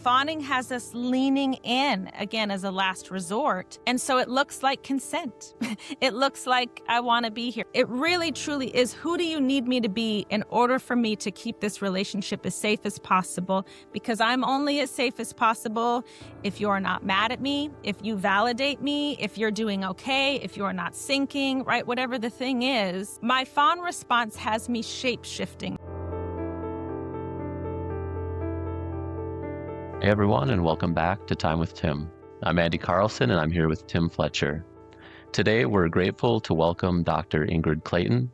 Fawning has us leaning in, again, as a last resort. And so it looks like consent. It looks like I want to be here. It really, truly is, who do you need me to be in order for me to keep this relationship as safe as possible? Because I'm only as safe as possible if you're not mad at me, if you validate me, if you're doing okay, if you're not sinking, right? Whatever the thing is, my fawn response has me shape-shifting. Hey everyone, and welcome back to Time with Tim. I'm Andy Carlson, and I'm here with Tim Fletcher. Today, we're grateful to welcome Dr. Ingrid Clayton.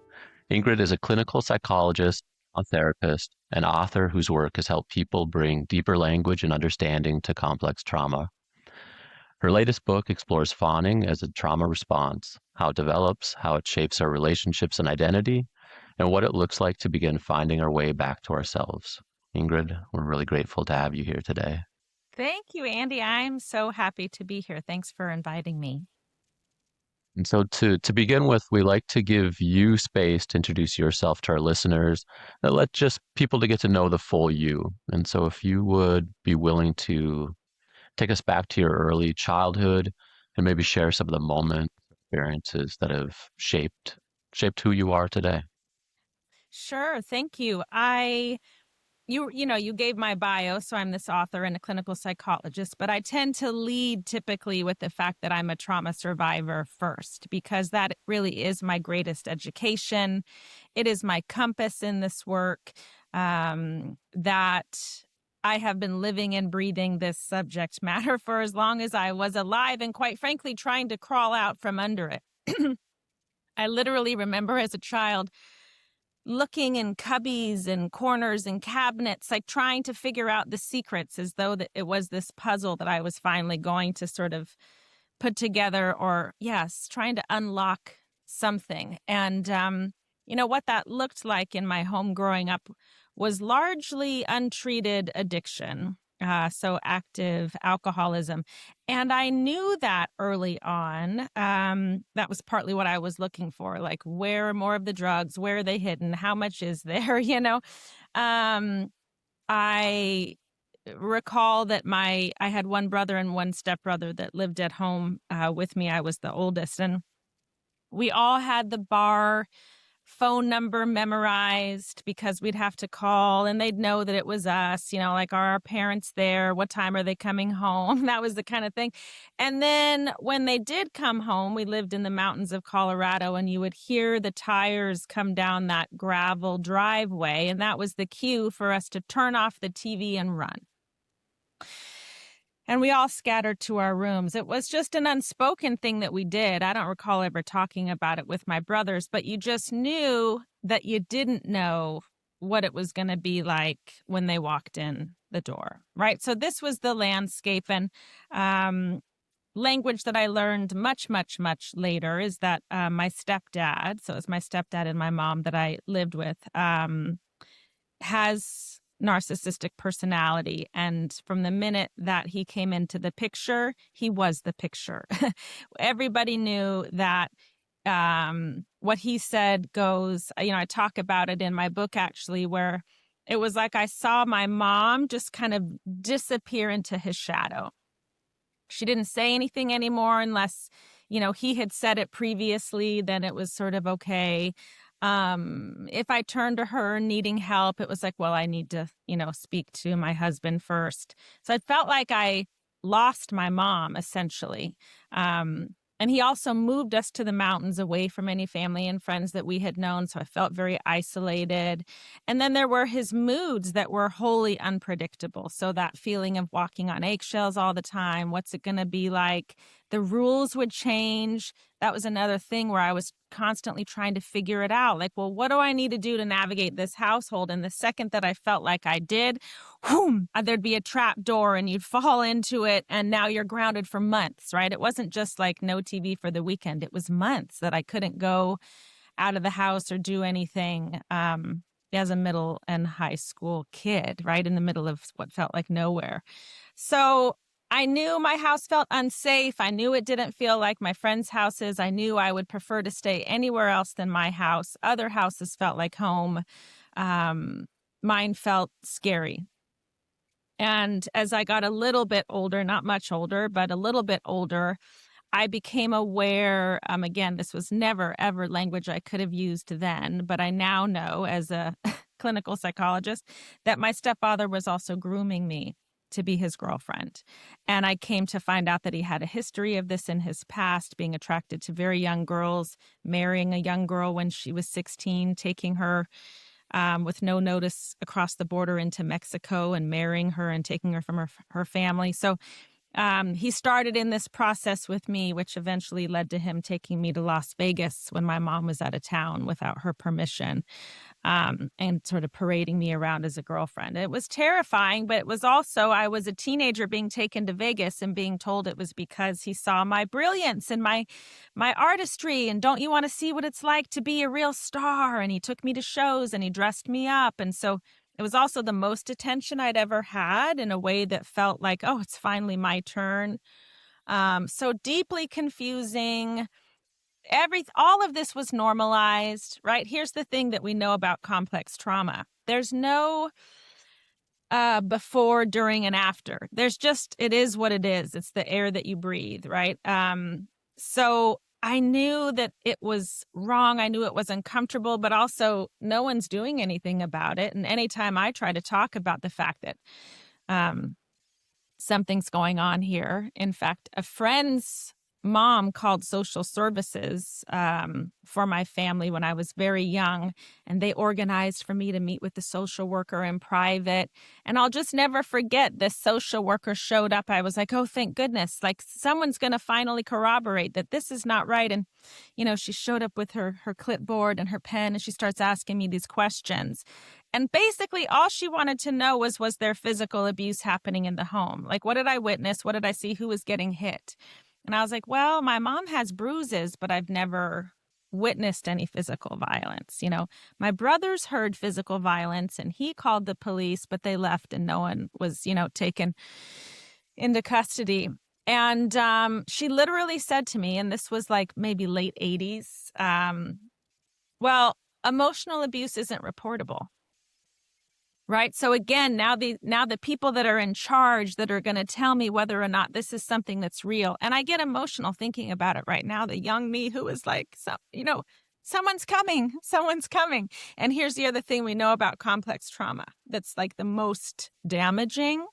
Ingrid is a clinical psychologist, a therapist, and author whose work has helped people bring deeper language and understanding to complex trauma. Her latest book explores fawning as a trauma response, how it develops, how it shapes our relationships and identity, and what it looks like to begin finding our way back to ourselves. Ingrid, we're really grateful to have you here today. Thank you, Andy. I'm so happy to be here. Thanks for inviting me. And so to begin with, we like to give you space to introduce yourself to our listeners, and let just people to get to know the full you. And so if you would be willing to take us back to your early childhood and maybe share some of the moments, experiences that have shaped who you are today. Sure. Thank you. You gave my bio, so I'm this author and a clinical psychologist, but I tend to lead typically with the fact that I'm a trauma survivor first, because that really is my greatest education. It is my compass in this work, that I have been living and breathing this subject matter for as long as I was alive, and quite frankly, trying to crawl out from under it. I literally remember as a child looking in cubbies and corners and cabinets, like trying to figure out the secrets, as though that it was this puzzle that I was finally going to sort of put together, or yes, trying to unlock something. And, what that looked like in my home growing up was largely untreated addiction. So active alcoholism. And I knew that early on. That was partly what I was looking for. Like, where are more of the drugs? Where are they hidden? How much is there? I recall that I had one brother and one stepbrother that lived at home with me. I was the oldest. And we all had the bar phone number memorized, because we'd have to call and they'd know that it was us, like, are our parents there? What time are they coming home? That was the kind of thing. And then when they did come home, we lived in the mountains of Colorado, and you would hear the tires come down that gravel driveway. And that was the cue for us to turn off the TV and run. And we all scattered to our rooms. It was just an unspoken thing that we did. I don't recall ever talking about it with my brothers, but you just knew that you didn't know what it was going to be like when they walked in the door, right? So this was the landscape. And language that I learned much, much, much later is that my stepdad, so it's my stepdad and my mom that I lived with, has narcissistic personality. And from the minute that he came into the picture, he was the picture. Everybody knew that what he said goes. I talk about it in my book, actually, where it was like I saw my mom just kind of disappear into his shadow. She didn't say anything anymore unless, he had said it previously, then it was sort of okay. If I turned to her needing help, it was like, well, I need to, speak to my husband first. So I felt like I lost my mom, essentially. And he also moved us to the mountains away from any family and friends that we had known. So I felt very isolated. And then there were his moods that were wholly unpredictable. So that feeling of walking on eggshells all the time, what's it going to be like? The rules would change. That was another thing where I was constantly trying to figure it out. Like, well, what do I need to do to navigate this household? And the second that I felt like I did, whoom, there'd be a trap door and you'd fall into it. And now you're grounded for months, right? It wasn't just like no TV for the weekend. It was months that I couldn't go out of the house or do anything as a middle and high school kid, right? In the middle of what felt like nowhere. So I knew my house felt unsafe. I knew it didn't feel like my friends' houses. I knew I would prefer to stay anywhere else than my house. Other houses felt like home. Mine felt scary. And as I got a little bit older, not much older, but a little bit older, I became aware, again, this was never, ever language I could have used then, but I now know as a clinical psychologist that my stepfather was also grooming me to be his girlfriend. And I came to find out that he had a history of this in his past, being attracted to very young girls, marrying a young girl when she was 16, taking her with no notice across the border into Mexico and marrying her and taking her from her family. So he started in this process with me, which eventually led to him taking me to Las Vegas when my mom was out of town without her permission, and sort of parading me around as a girlfriend. It was terrifying, but it was also, I was a teenager being taken to Vegas and being told it was because he saw my brilliance and my artistry, and don't you want to see what it's like to be a real star? And he took me to shows and he dressed me up. And so it was also the most attention I'd ever had in a way that felt like, oh, it's finally my turn. So deeply confusing. All of this was normalized, right? Here's the thing that we know about complex trauma. There's no before, during, and after. There's just, it is what it is. It's the air that you breathe, right? So I knew that it was wrong. I knew it was uncomfortable, but also no one's doing anything about it. And anytime I try to talk about the fact that something's going on here, in fact, a friend's mom called social services for my family when I was very young, and they organized for me to meet with the social worker in private. And I'll just never forget, this social worker showed up. I was like, oh, thank goodness, like someone's going to finally corroborate that this is not right. And, she showed up with her clipboard and her pen, and she starts asking me these questions. And basically all she wanted to know was there physical abuse happening in the home? Like, what did I witness? What did I see? Who was getting hit? And I was like, well, my mom has bruises, but I've never witnessed any physical violence. My brothers heard physical violence and he called the police, but they left and no one was, taken into custody. And she literally said to me, and this was like maybe late 80s, well, emotional abuse isn't reportable. Right. So again, now the people that are in charge that are going to tell me whether or not this is something that's real. And I get emotional thinking about it right now. The young me who is like, someone's coming, someone's coming. And here's the other thing we know about complex trauma that's like the most damaging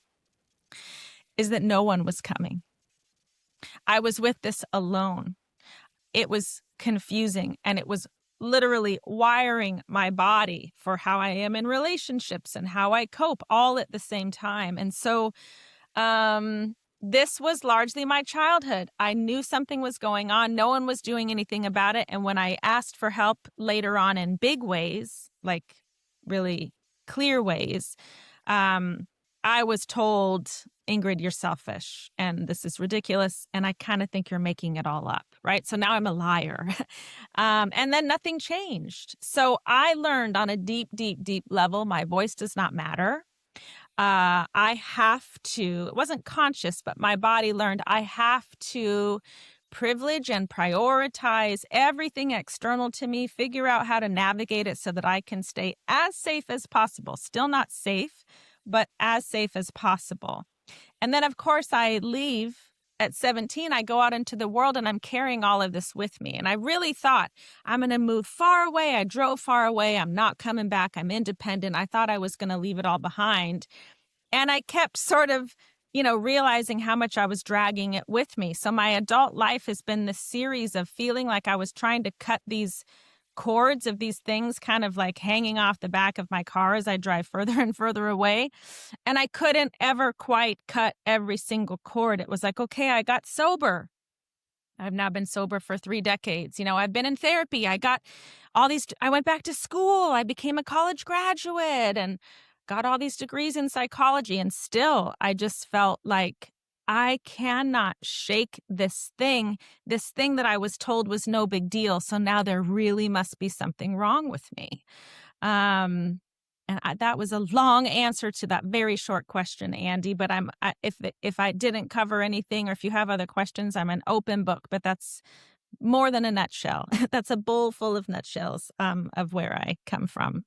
is that no one was coming. I was with this alone. It was confusing, and it was literally wiring my body for how I am in relationships and how I cope all at the same time. And so this was largely my childhood. I knew something was going on. No one was doing anything about it. And when I asked for help later on in big ways, like really clear ways, I was told, Ingrid, you're selfish and this is ridiculous. And I kind of think you're making it all up, right? So now I'm a liar. And then nothing changed. So I learned on a deep, deep, deep level, my voice does not matter. I have to, it wasn't conscious, but my body learned I have to privilege and prioritize everything external to me, figure out how to navigate it so that I can stay as safe as possible. Still not safe, but as safe as possible. And then, of course, I leave at 17. I go out into the world and I'm carrying all of this with me. And I really thought I'm going to move far away. I drove far away. I'm not coming back. I'm independent. I thought I was going to leave it all behind. And I kept sort of, realizing how much I was dragging it with me. So my adult life has been this series of feeling like I was trying to cut these cords of these things kind of like hanging off the back of my car as I drive further and further away. And I couldn't ever quite cut every single cord. It was like, okay, I got sober. I've now been sober for 3 decades. I've been in therapy. I went back to school. I became a college graduate and got all these degrees in psychology. And still, I just felt like I cannot shake this thing that I was told was no big deal. So now there really must be something wrong with me. That was a long answer to that very short question, Andy. But if I didn't cover anything, or if you have other questions, I'm an open book. But that's more than a nutshell. That's a bowl full of nutshells of where I come from.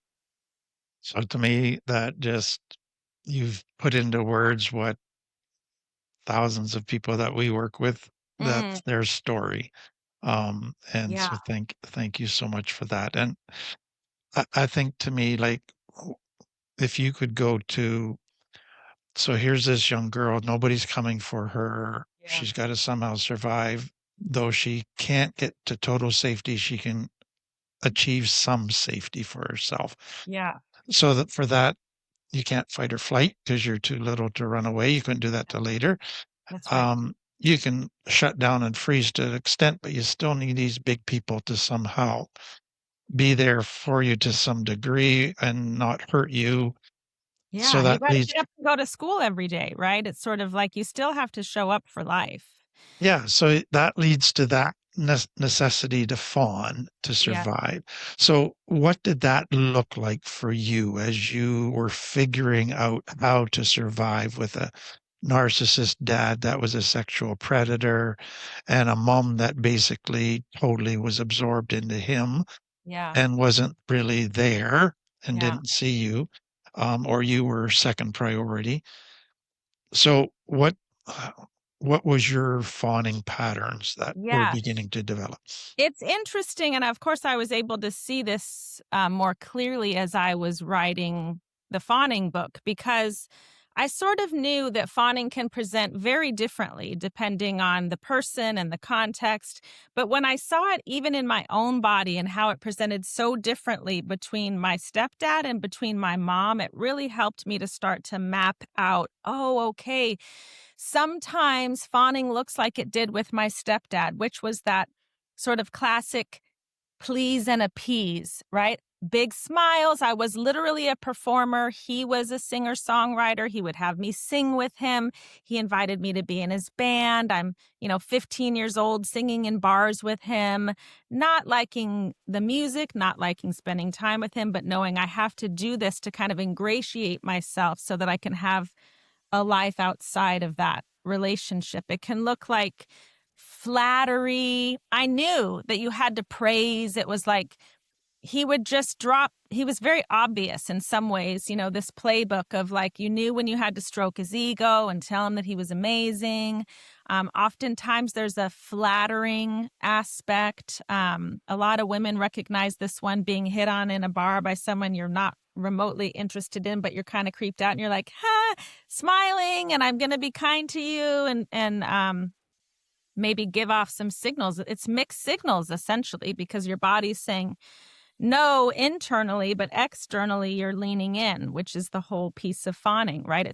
So to me, that just you've put into words what thousands of people that we work with, Mm, that's their story. And yeah. so thank you so much for that. And I think to me, like, if you could go to, so here's this young girl, nobody's coming for her. Yeah. She's got to somehow survive. Though she can't get to total safety, she can achieve some safety for herself. Yeah. So that for that, you can't fight or flight because you're too little to run away. You couldn't do that till later. That's right. You can shut down and freeze to an extent, but you still need these big people to somehow be there for you to some degree and not hurt you. So Yeah. You that got to leads, get up and go to school every day, right? It's sort of like you still have to show up for life. yeah, so that leads to that necessity to fawn to Yeah. survive. So what did that look like for you as you were figuring out how to survive with a narcissist dad that was a sexual predator and a mom that basically totally was absorbed into him Yeah. and wasn't really there and Yeah. didn't see you, or you were second priority. So uh, what was your fawning patterns that were Yeah. beginning to develop? It's interesting. And of course, I was able to see this more clearly as I was writing the Fawning book, because I sort of knew that fawning can present very differently depending on the person and the context. But when I saw it even in my own body and how it presented so differently between my stepdad and between my mom, it really helped me to start to map out, oh, okay, sometimes fawning looks like it did with my stepdad, which was that sort of classic please and appease, right? Big smiles. I was literally a performer. He was a singer songwriter. He would have me sing with him. He invited me to be in his band. I'm, 15 years old singing in bars with him, not liking the music, not liking spending time with him, but knowing I have to do this to kind of ingratiate myself so that I can have a life outside of that relationship. It can look like flattery. I knew that you had to praise. It was like he would just drop, he was very obvious in some ways, this playbook of like, you knew when you had to stroke his ego and tell him that he was amazing. Oftentimes there's a flattering aspect. A lot of women recognize this one, being hit on in a bar by someone you're not remotely interested in, but you're kind of creeped out and you're like, ha, smiling, and I'm going to be kind to you. And maybe give off some signals. It's mixed signals essentially, because your body's saying no internally, but externally you're leaning in, which is the whole piece of fawning, right?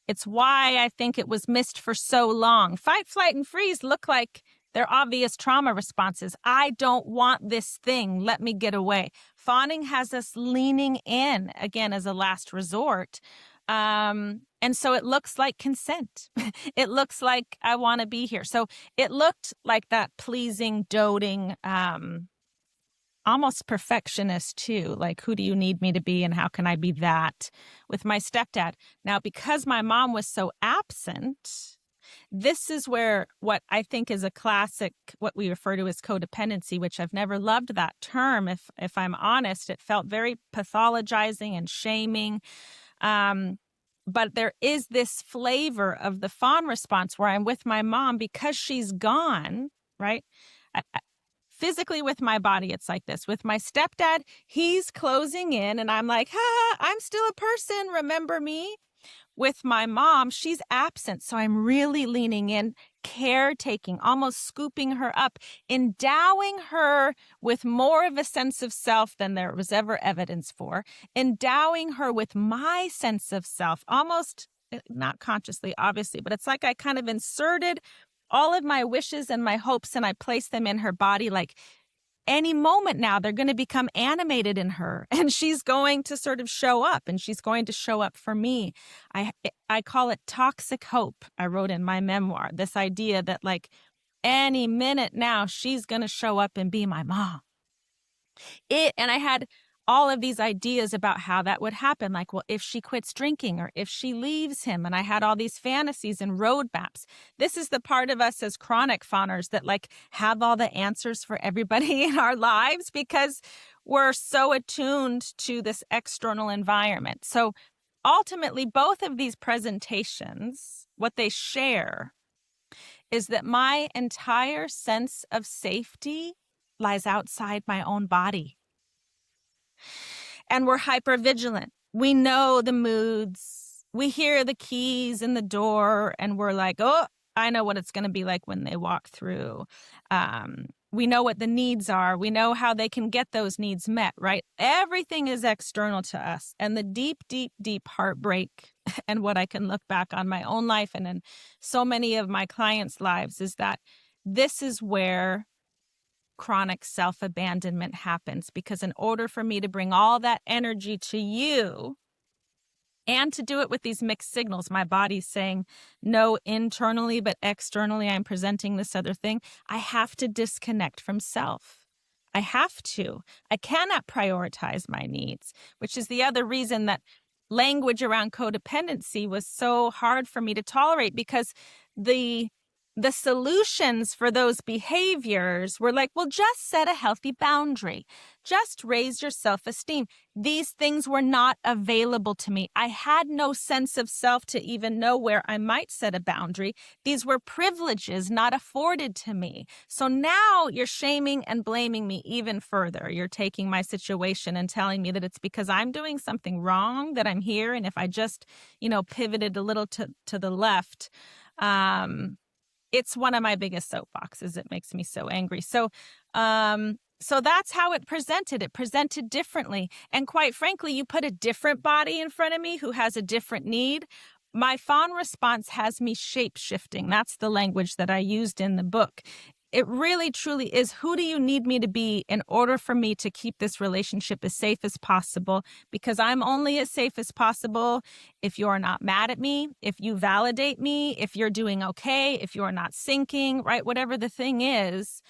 It's why I think it was missed for so long. Fight, flight, and freeze look like they're obvious trauma responses. I don't want this thing. Let me get away. Fawning has us leaning in, again, as a last resort. And so it looks like consent. It looks like I want to be here. So it looked like that pleasing, doting, almost perfectionist too. Like, who do you need me to be and how can I be that with my stepdad? Now, because my mom was so absent, this is where what I think is a classic, what we refer to as codependency, which I've never loved that term. If I'm honest, it felt very pathologizing and shaming. But there is this flavor of the fawn response where I'm with my mom because she's gone, right? Physically with my body, it's like this. With my stepdad, he's closing in and I'm like, ha, I'm still a person. Remember me? With my mom, she's absent. So I'm really leaning in, caretaking, almost scooping her up, endowing her with more of a sense of self than there was ever evidence for, endowing her with my sense of self, almost not consciously, obviously, but it's like I kind of inserted all of my wishes and my hopes and I placed them in her body, like any moment now they're going to become animated in her and she's going to sort of show up and she's going to show up for me. I call it toxic hope. I wrote in my memoir this idea that like any minute now she's going to show up and be my mom. And I had all of these ideas about how that would happen. Like, well, if she quits drinking or if she leaves him, and I had all these fantasies and roadmaps. This is the part of us as chronic fawners that like have all the answers for everybody in our lives because we're so attuned to this external environment. So ultimately, both of these presentations, what they share is that my entire sense of safety lies outside my own body. And we're hypervigilant. We know the moods. We hear the keys in the door and we're like, oh, I know what it's going to be like when they walk through. We know what the needs are. We know how they can get those needs met, right? Everything is external to us. And the deep, deep, deep heartbreak and what I can look back on my own life and in so many of my clients' lives is that this is where chronic self-abandonment happens. Because in order for me to bring all that energy to you, and to do it with these mixed signals, my body's saying no internally, but externally I'm presenting this other thing. I have to disconnect from self. I have to. I cannot prioritize my needs, which is the other reason that language around codependency was so hard for me to tolerate, because the solutions for those behaviors were like, well, just set a healthy boundary. Just raise your self-esteem. These things were not available to me. I had no sense of self to even know where I might set a boundary. These were privileges not afforded to me. So now you're shaming and blaming me even further. You're taking my situation and telling me that it's because I'm doing something wrong that I'm here. And if I just, pivoted a little to the left, it's one of my biggest soapboxes. It makes me so angry. So that's how it presented. It presented differently. And quite frankly, you put a different body in front of me who has a different need. My fawn response has me shape-shifting. That's the language that I used in the book. It really, truly is, who do you need me to be in order for me to keep this relationship as safe as possible? Because I'm only as safe as possible if you're not mad at me, if you validate me, if you're doing okay, if you're not sinking, right? Whatever the thing is,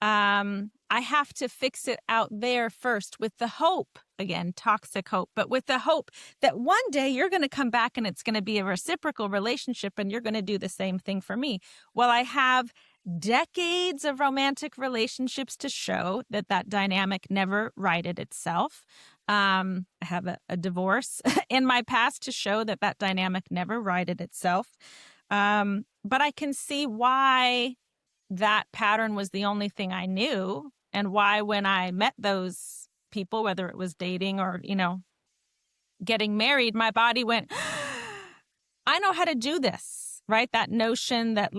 I have to fix it out there first with the hope, again, toxic hope, but with the hope that one day you're going to come back and it's going to be a reciprocal relationship and you're going to do the same thing for me. Well, I have decades of romantic relationships to show that dynamic never righted itself. I have a divorce in my past to show that dynamic never righted itself. But I can see why that pattern was the only thing I knew, and why when I met those people, whether it was dating or, getting married, my body went, I know how to do this, right? That notion that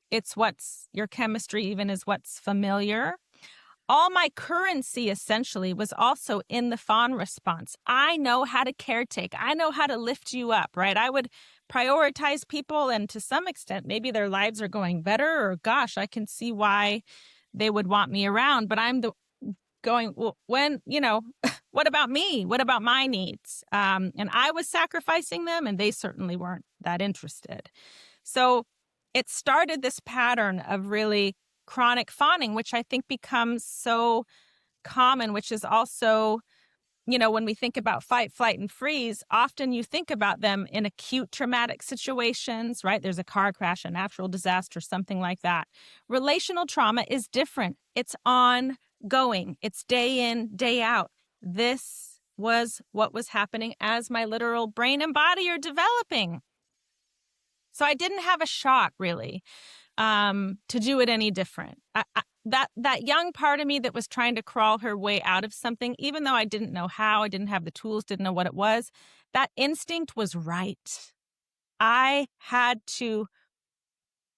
it's what's your chemistry even is what's familiar. All my currency essentially was also in the fawn response. I know how to caretake. I know how to lift you up, right? I would prioritize people, and to some extent, maybe their lives are going better, or gosh, I can see why they would want me around. But I'm going, well, when, what about me? What about my needs? And I was sacrificing them, and they certainly weren't that interested. So it started this pattern of really chronic fawning, which I think becomes so common, which is also, when we think about fight, flight, and freeze, often you think about them in acute traumatic situations, right? There's a car crash, a natural disaster, something like that. Relational trauma is different. It's ongoing. It's day in, day out. This was what was happening as my literal brain and body are developing. So I didn't have a shot, really, to do it any different. That young part of me that was trying to crawl her way out of something, even though I didn't know how, I didn't have the tools, didn't know what it was, that instinct was right. I had to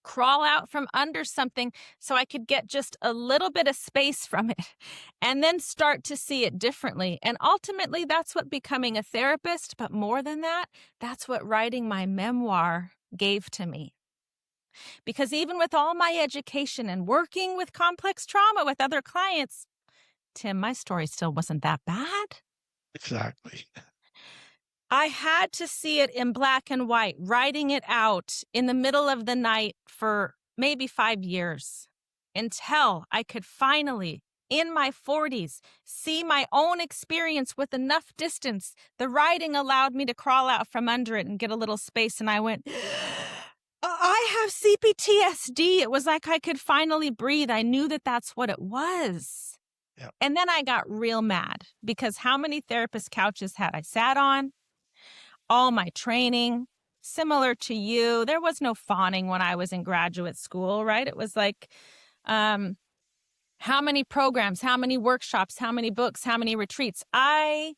crawl out from under something so I could get just a little bit of space from it and then start to see it differently. And ultimately, that's what becoming a therapist, but more than that, that's what writing my memoir gave to me. Because even with all my education and working with complex trauma with other clients, Tim, my story still wasn't that bad. Exactly. I had to see it in black and white, writing it out in the middle of the night for maybe 5 years until I could finally, in my 40s, see my own experience with enough distance. The writing allowed me to crawl out from under it and get a little space, and I went, I have cptsd. It was like I could finally breathe. I knew that that's what it was. Yep. And then I got real mad because how many therapist couches had I sat on? all my training. Similar to you, there was no fawning when I was in graduate school, right? It was like, how many programs, how many workshops, how many books, how many retreats. I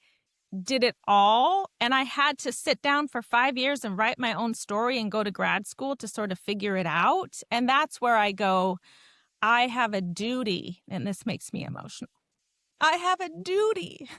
did it all. And I had to sit down for 5 years and write my own story and go to grad school to sort of figure it out. And that's where I go, I have a duty, and this makes me emotional. I have a duty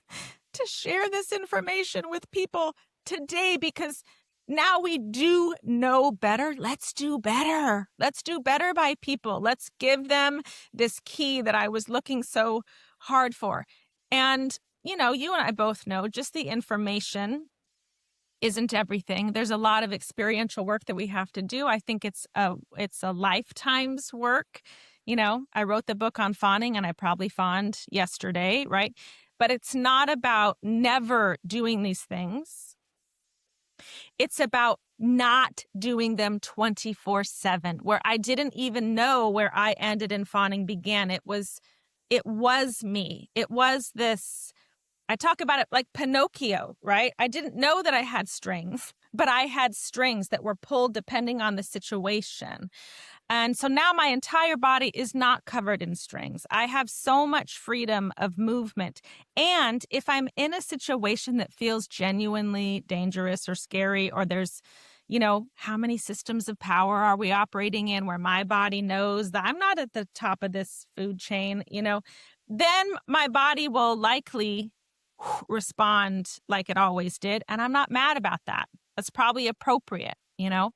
to share this information with people today, because now we do know better. Let's do better. Let's do better by people. Let's give them this key that I was looking so hard for. And, you know, you and I both know just the information isn't everything. There's a lot of experiential work that we have to do. I think it's a lifetime's work. You know, I wrote the book on fawning, and I probably fawned yesterday, right? But it's not about never doing these things. It's about not doing them 24/7, where I didn't even know where I ended and fawning began. It was me. It was this, I talk about it like Pinocchio, right? I didn't know that I had strings, but I had strings that were pulled depending on the situation. And so now my entire body is not covered in strings. I have so much freedom of movement. And if I'm in a situation that feels genuinely dangerous or scary, or there's, you know, how many systems of power are we operating in where my body knows that I'm not at the top of this food chain, you know, then my body will likely respond like it always did. And I'm not mad about that. That's probably appropriate, you know,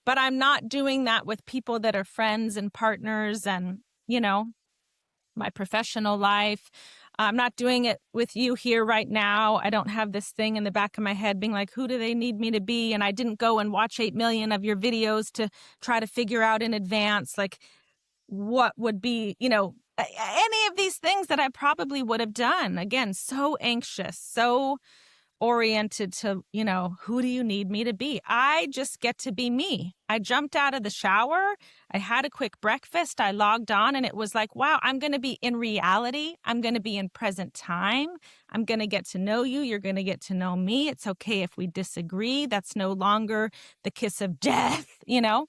but I'm not doing that with people that are friends and partners and, you know, my professional life. I'm not doing it with you here right now. I don't have this thing in the back of my head being like, who do they need me to be? And I didn't go and watch 8 million of your videos to try to figure out in advance, like what would be, you know, any of these things that I probably would have done. Again, so anxious, so oriented to, you know, who do you need me to be? I just get to be me. I jumped out of the shower. I had a quick breakfast. I logged on, and it was like, wow, I'm going to be in reality. I'm going to be in present time. I'm going to get to know you. You're going to get to know me. It's okay if we disagree. That's no longer the kiss of death. You know,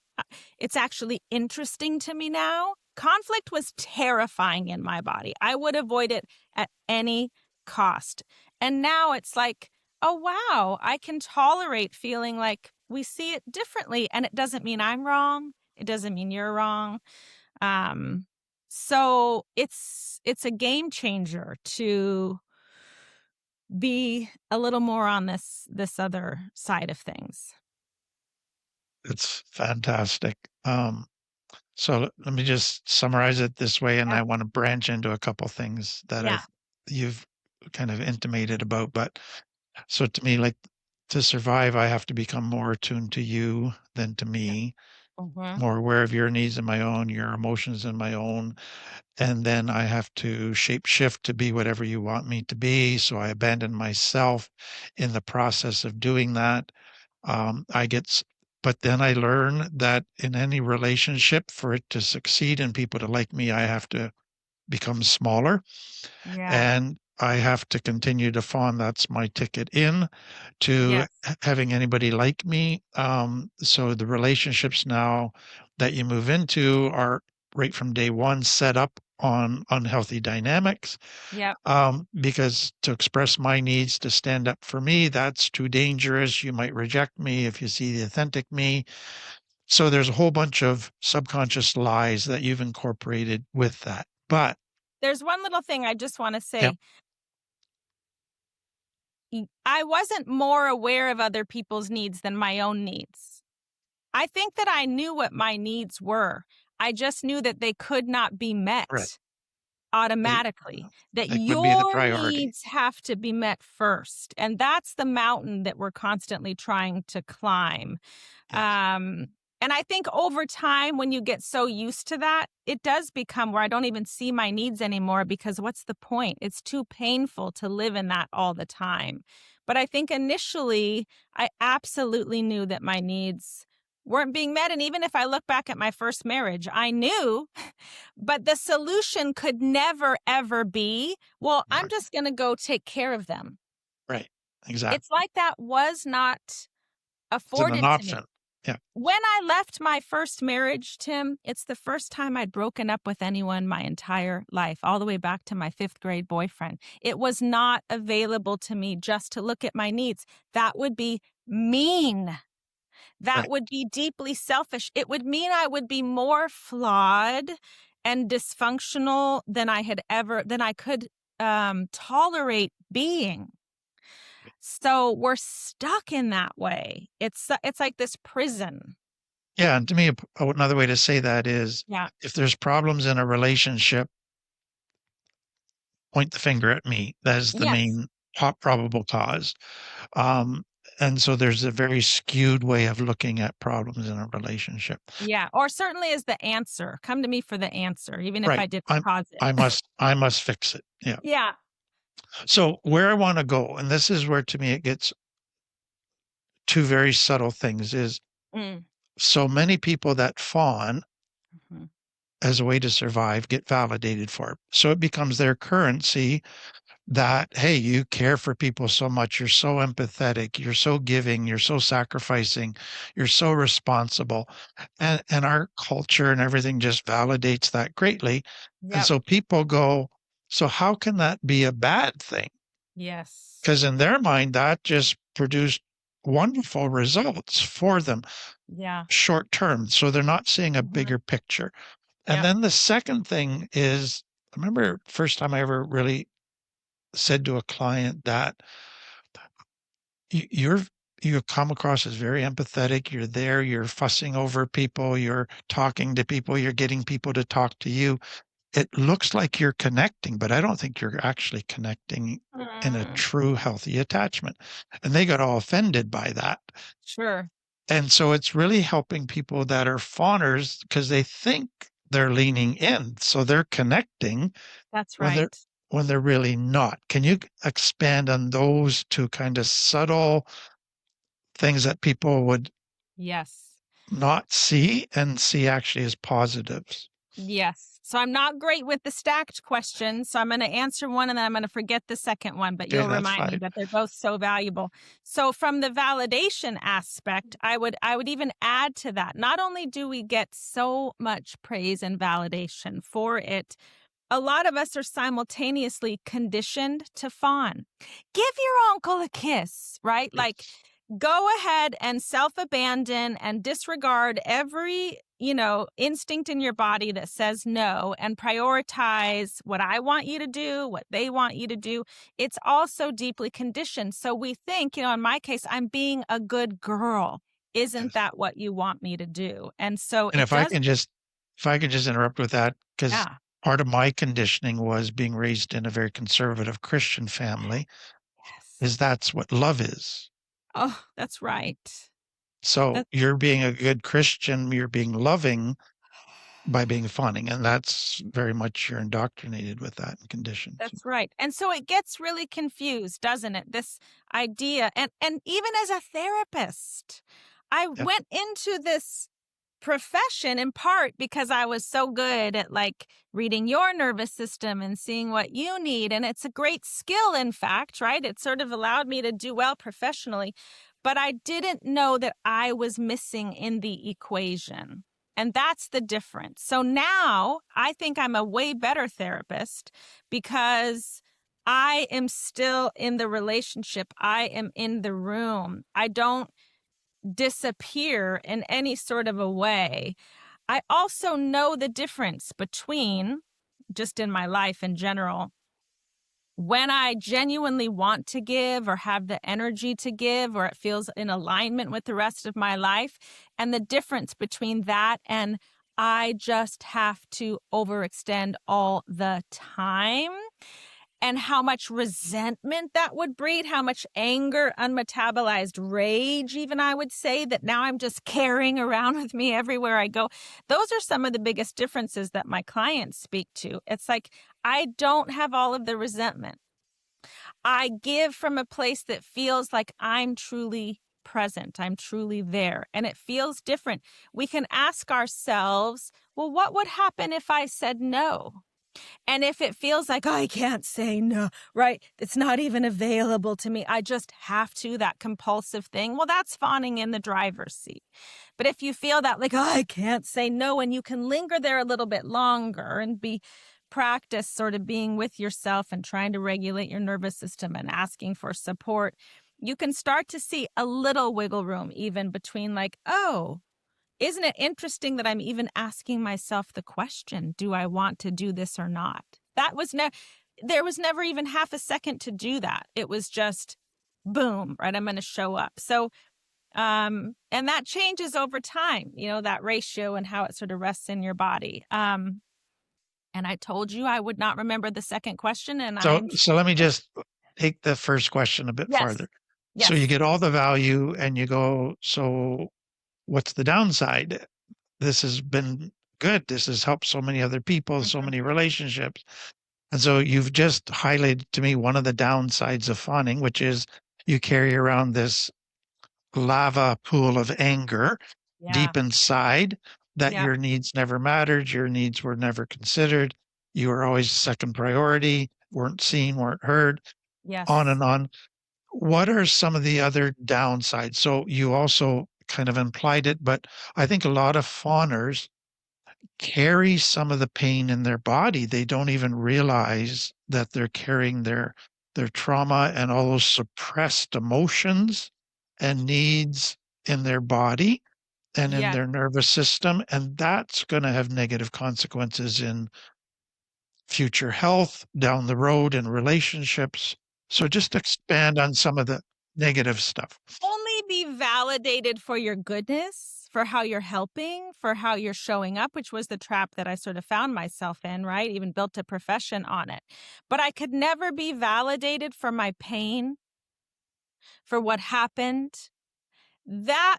it's actually interesting to me now. Conflict was terrifying in my body. I would avoid it at any cost. And now it's like, oh, wow, I can tolerate feeling like we see it differently. And it doesn't mean I'm wrong. It doesn't mean you're wrong. So it's a game changer to be a little more on this other side of things. It's fantastic. So let me just summarize it this way, and Yeah. I want to branch into a couple things that Yeah. you've kind of intimated about. But so to me, like, to survive, I have to become more attuned to you than to me, Mm-hmm. more aware of your needs and my own, your emotions and my own. And then I have to shape shift to be whatever you want me to be. So I abandon myself in the process of doing that. I get, but then I learn that in any relationship, for it to succeed and people to like me, I have to become smaller, Yeah. and I have to continue to fawn. That's my ticket in to Yes. having anybody like me. So the relationships now that you move into are right from day one set up on unhealthy dynamics. Yep. Because to express my needs, to stand up for me, that's too dangerous. You might reject me if you see the authentic me. So there's a whole bunch of subconscious lies that you've incorporated with that. But There's one little thing I just want to yeah, say. I wasn't more aware of other people's needs than my own needs. I think that I knew what my needs were. I just knew that they could not be right. met automatically, that It would be the your priority. needs have to be met first. And that's the mountain that we're constantly trying to climb. Yes. And I think over time, when you get so used to that, it does become where I don't even see my needs anymore, because what's the point? It's too painful to live in that all the time. But I think initially, I absolutely knew that my needs weren't being met. And even if I look back at my first marriage, I knew, but the solution could never, ever be, well, I'm Right. just going to go take care of them. Right. Exactly. It's like that was not It's an afforded to me. option. Yeah. When I left my first marriage, Tim, it's the first time I'd broken up with anyone my entire life, all the way back to my 5th grade boyfriend. It was not available to me just to look at my needs. That would be mean. That Right. would be deeply selfish. It would mean I would be more flawed and dysfunctional than I could tolerate being. So we're stuck in that way. It's like this prison. Yeah. And to me, another way to say that is Yeah. if there's problems in a relationship, point the finger at me. That is the Yes. main probable cause. Um, and so there's a very skewed way of looking at problems in a relationship. Yeah. Or certainly is the answer. Come to me for the answer, even if Right. I didn't cause it. I must fix it. Yeah. Yeah. So where I want to go, and this is where to me it gets two very subtle things, is Mm. so many people that fawn Mhm. as a way to survive get validated for it. So it becomes their currency that, hey, you care for people so much, you're so empathetic, you're so giving, you're so sacrificing, you're so responsible. And our culture and everything just validates that greatly. And Yep. so people go, so how can that be a bad thing? Yes. Because in their mind, that just produced wonderful results for them Yeah. short term. So they're not seeing a Mhm. bigger picture. And Yep. then the second thing is, I remember first time I ever really said to a client that you're you come across as very empathetic. You're there, you're fussing over people, you're talking to people, you're getting people to talk to you. It looks like you're connecting, but I don't think you're actually connecting in a Mm. true healthy attachment. And they got all offended by that. Sure. And so it's really helping people that are fawners because they think they're leaning in. So they're connecting That's when they're right. when they're really not. Can you expand on those two kind of subtle things that people would Yes. not see and see actually as positives? Yes. So I'm not great with the stacked questions. So I'm going to answer one and then I'm going to forget the second one, but Okay, you'll that's remind me fine. that they're both so valuable. So from the validation aspect, I would even add to that. Not only do we get so much praise and validation for it, a lot of us are simultaneously conditioned to fawn. Give your uncle a kiss, right? Like, Yes. go ahead and self-abandon and disregard every, instinct in your body that says no and prioritize what I want you to do, what they want you to do. It's also deeply conditioned. So we think, in my case, I'm being a good girl. Isn't Yes. that what you want me to do? And so And it does. if I could just interrupt with that, because Yeah. part of my conditioning was being raised in a very conservative Christian family, Yes. is that's what love is. Oh, that's right. So That's you're being a good Christian, you're being loving by being fawning, and that's very much you're indoctrinated with that and conditioned. So, that's right. And so it gets really confused, doesn't it? This idea. And even as a therapist, I yeah, went into this profession in part because I was so good at like reading your nervous system and seeing what you need. And it's a great skill, in fact, right? It sort of allowed me to do well professionally, but I didn't know that I was missing in the equation. And that's the difference. So now I think I'm a way better therapist because I am still in the relationship. I am in the room. I don't disappear in any sort of a way. I also know the difference between, just in my life in general, when I genuinely want to give or have the energy to give, or it feels in alignment with the rest of my life, and the difference between that and I just have to overextend all the time, and how much resentment that would breed, how much anger, unmetabolized rage, even I would say, that now I'm just carrying around with me everywhere I go. Those are some of the biggest differences that my clients speak to. It's like, I don't have all of the resentment. I give from a place that feels like I'm truly present. I'm truly there. And it feels different. We can ask ourselves, well, what would happen if I said no? And if it feels like, I can't say no, right? It's not even available to me. I just have to, that compulsive thing. Well, that's fawning in the driver's seat. But if you feel that like, I can't say no, and you can linger there a little bit longer and practice sort of being with yourself and trying to regulate your nervous system and asking for support, you can start to see a little wiggle room even between like, oh, isn't it interesting that I'm even asking myself the question, do I want to do this or not? There was never even half a second to do that. It was just boom, right? I'm going to show up. So, and that changes over time, that ratio and how it sort of rests in your body. And I told you I would not remember the second question, and So let me just take the first question a bit yes, farther. So you yes, get all the value and you go, so what's the downside? This has been good. This has helped so many other people, so mhm, many relationships. And so you've just highlighted to me one of the downsides of fawning, which is you carry around this lava pool of anger yeah, deep inside that yeah, your needs never mattered, your needs were never considered, you were always second priority, weren't seen, weren't heard, on yes, and on. What are some of the other downsides? So you also kind of implied it, but I think a lot of fawners carry some of the pain in their body. They don't even realize that they're carrying their trauma and all those suppressed emotions and needs in their body and in yes. their nervous system, and that's going to have negative consequences in future health down the road in relationships. So just expand on some of the negative stuff. Only be validated for your goodness, for how you're helping, for how you're showing up, which was the trap that I sort of found myself in, right? Even built a profession on it. But I could never be validated for my pain, for what happened. That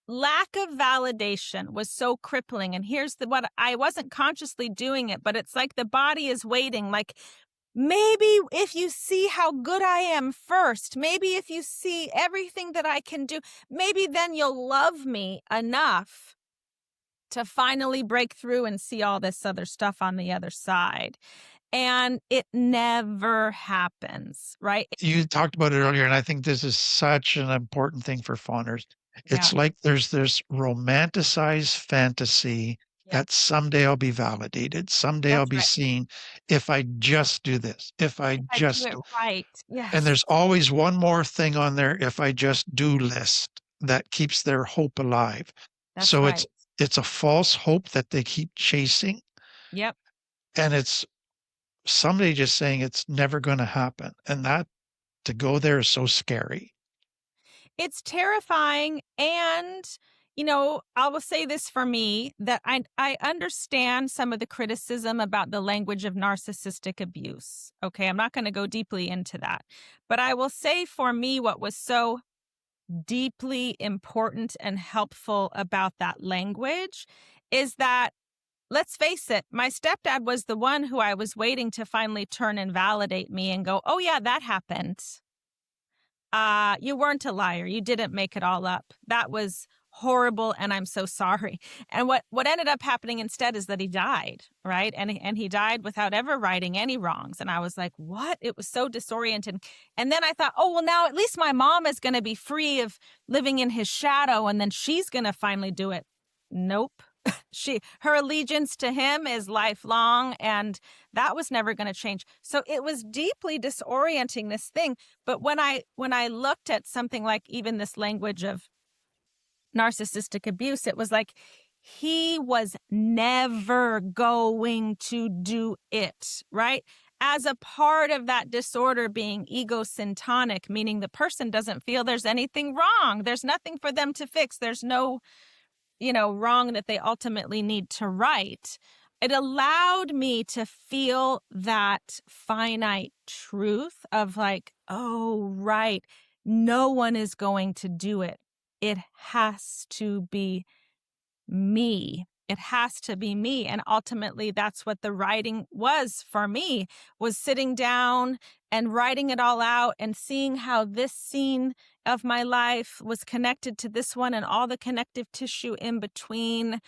lack of validation was so crippling. And here's what I wasn't consciously doing it, but it's like the body is waiting, like, maybe if you see how good I am first, maybe if you see everything that I can do, maybe then you'll love me enough to finally break through and see all this other stuff on the other side. And it never happens, right? You talked about it earlier, and I think this is such an important thing for fawners. Yeah, It's like there's this romanticized fantasy yeah, that someday I'll be validated, someday I'll that's be right. seen if I just do this, if I If I do just it do. right, And yes, there's always one more thing on there if I just do list that keeps their hope alive. that's So it's right. it's a false hope that they keep chasing, Yep. and it's somebody just saying it's never going to happen. And that to go there is so scary. It's terrifying. And, I will say this for me that I understand some of the criticism about the language of narcissistic abuse. Okay. I'm not going to go deeply into that. But I will say for me, what was so deeply important and helpful about that language is that, let's face it, my stepdad was the one who I was waiting to finally turn and validate me and go, oh, yeah, that happened. You weren't a liar. You didn't make it all up. That was horrible, and I'm so sorry. And what ended up happening instead is that he died, right? And he died without ever righting any wrongs. And I was like, what? It was so disoriented. And then I thought, oh, well, now at least my mom is going to be free of living in his shadow, and then she's going to finally do it. Nope. Her allegiance to him is lifelong, and that was never going to change. So it was deeply disorienting, this thing. But when I looked at something like even this language of narcissistic abuse, it was like he was never going to do it, right? As a part of that disorder being egosyntonic, meaning the person doesn't feel there's anything wrong. There's nothing for them to fix. There's no wrong that they ultimately need to right. It allowed me to feel that finite truth of like, oh, right, no one is going to do it. It has to be me. It has to be me. And ultimately, that's what the writing was for me, was sitting down and writing it all out and seeing how this scene of my life was connected to this one and all the connective tissue in between.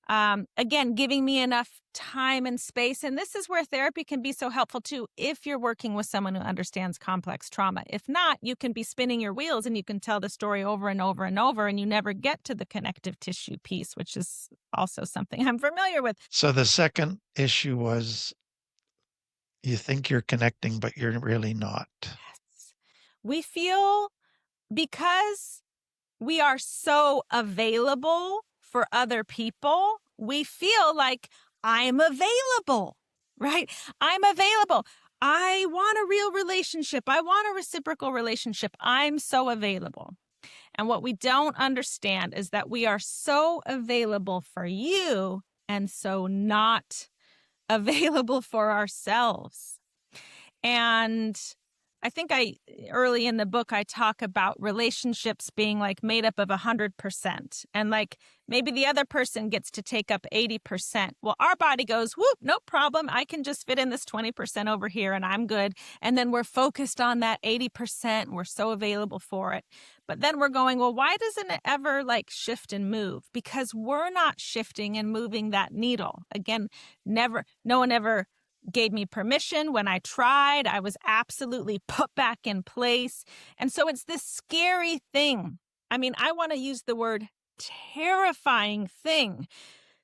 Again, giving me enough time and space. And this is where therapy can be so helpful too, if you're working with someone who understands complex trauma. If not, you can be spinning your wheels and you can tell the story over and over and over, and you never get to the connective tissue piece, which is also something I'm familiar with. So the second issue was you think you're connecting, but you're really not. Yes. We feel, because we are so available for other people, we feel like I'm available, right? I'm available. I want a real relationship. I want a reciprocal relationship. I'm so available. And what we don't understand is that we are so available for you and so not available for ourselves. And I think early in the book, I talk about relationships being like made up of 100%. And like maybe the other person gets to take up 80%. Well, our body goes, whoop, no problem. I can just fit in this 20% over here and I'm good. And then we're focused on that 80%. And we're so available for it. But then we're going, well, why doesn't it ever like shift and move? Because we're not shifting and moving that needle. Again, no one ever gave me permission. When I tried, I was absolutely put back in place. And so it's this scary thing. I mean, I want to use the word terrifying thing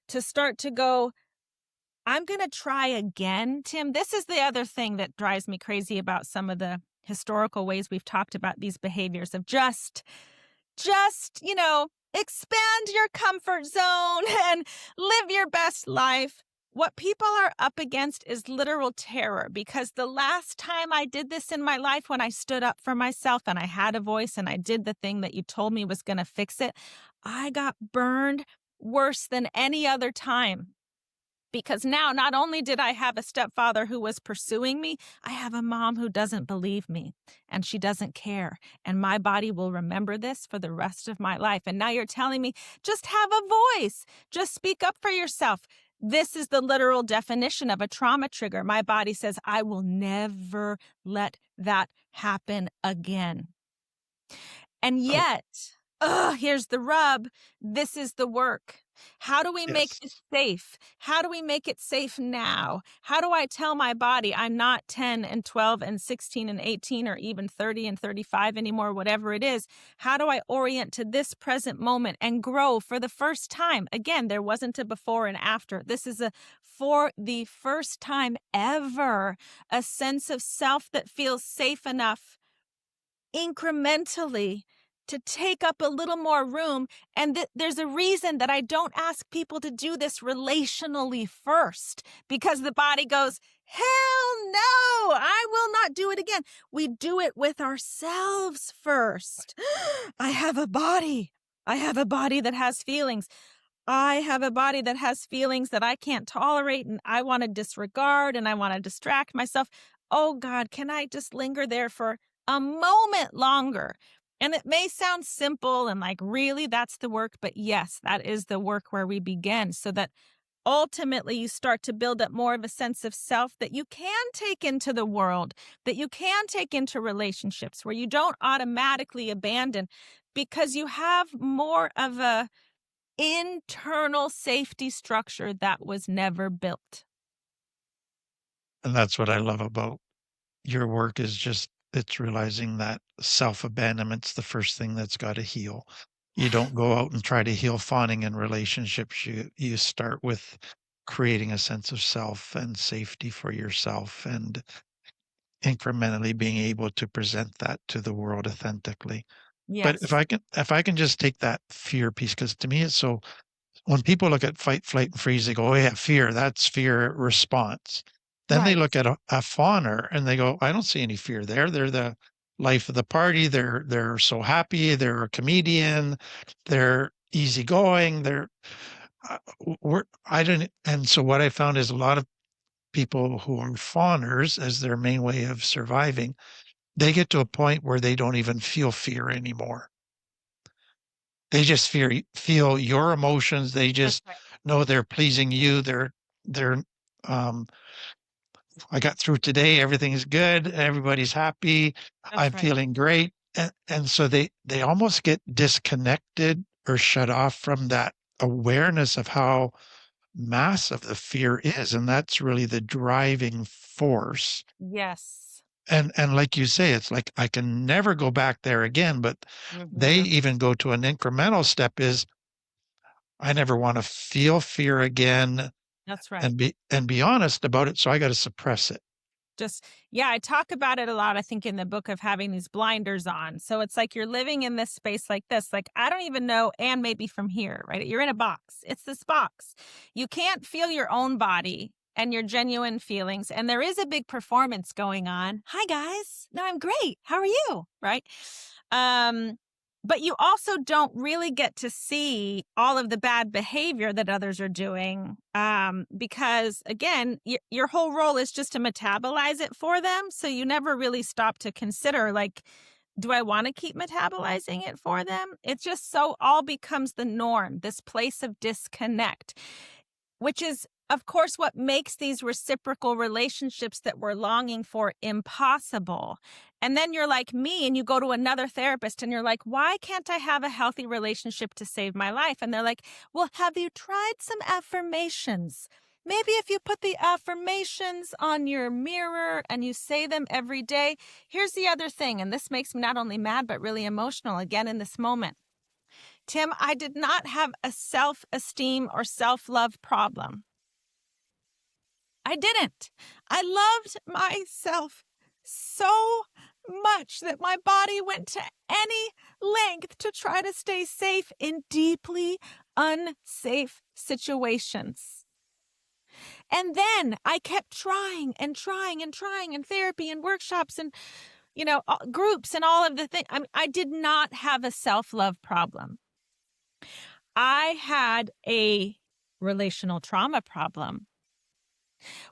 to start to go, I'm going to try again, Tim. This is the other thing that drives me crazy about some of the historical ways we've talked about these behaviors of just, expand your comfort zone and live your best life. What people are up against is literal terror, because the last time I did this in my life, when I stood up for myself and I had a voice and I did the thing that you told me was going to fix it, I got burned worse than any other time. Because now, not only did I have a stepfather who was pursuing me, I have a mom who doesn't believe me and she doesn't care. And my body will remember this for the rest of my life. And now you're telling me, just have a voice, just speak up for yourself. This is the literal definition of a trauma trigger. My body says, I will never let that happen again. And yet, here's the rub. This is the work. How do we make this safe? How do we make it safe now? How do I tell my body I'm not 10 and 12 and 16 and 18 or even 30 and 35 anymore, whatever it is? How do I orient to this present moment and grow for the first time? Again, there wasn't a before and after. This is for the first time ever, a sense of self that feels safe enough incrementally to take up a little more room. And there's a reason that I don't ask people to do this relationally first, because the body goes, hell no, I will not do it again. We do it with ourselves first. I have a body. I have a body that has feelings. I have a body that has feelings that I can't tolerate and I want to disregard and I want to distract myself. Oh God, can I just linger there for a moment longer? And it may sound simple and like, really, that's the work. But yes, that is the work where we begin, so that ultimately you start to build up more of a sense of self that you can take into the world, that you can take into relationships, where you don't automatically abandon, because you have more of a internal safety structure that was never built. And that's what I love about your work, is just it's realizing that self-abandonment's the first thing that's got to heal. You don't go out and try to heal fawning in relationships. You start with creating a sense of self and safety for yourself, and incrementally being able to present that to the world authentically. But Yes. if I can just take that fear piece, because to me it's so, when people look at fight, flight, and freeze, they go, oh yeah, fear, that's fear response. Then they Right. look at a fawner and they go, I don't see any fear there. They're the life of the party. They're so happy. They're a comedian. They're easygoing. I didn't. And so what I found is a lot of people who are fawners as their main way of surviving, they get to a point where they don't even feel fear anymore. They just feel your emotions. They just Right. know they're pleasing you. They're um, I got through today. Everything is good. Everybody's happy. I'm That's right. feeling great. And so they almost get disconnected or shut off from that awareness of how massive the fear is, and that's really the driving force. Yes. And like you say, it's like I can never go back there again, but they Hmm. even go to an incremental step is I never want to feel fear again That's right. and be honest about it, so I got to suppress it. Just, yeah, I talk about it a lot, I think, in the book of having these blinders on. So it's like you're living in this space like this. Like, I don't even know, and maybe from here, right? You're in a box. It's this box. You can't feel your own body and your genuine feelings. And there is a big performance going on. Hi, guys. No, I'm great. How are you? Right. Um, but you also don't really get to see all of the bad behavior that others are doing, because, again, your whole role is just to metabolize it for them. So you never really stop to consider, like, do I want to keep metabolizing it for them? It just so all becomes the norm, this place of disconnect, which is, of course, what makes these reciprocal relationships that we're longing for impossible. And then you're like me and you go to another therapist and you're like, why can't I have a healthy relationship to save my life? And they're like, well, have you tried some affirmations? Maybe if you put the affirmations on your mirror and you say them every day. Here's the other thing, and this makes me not only mad, but really emotional again in this moment. Tim, I did not have a self-esteem or self-love problem. I didn't. I loved myself so much that my body went to any length to try to stay safe in deeply unsafe situations. And then I kept trying and trying and trying in therapy and workshops and, groups and all of the things. I mean, I did not have a self-love problem. I had a relational trauma problem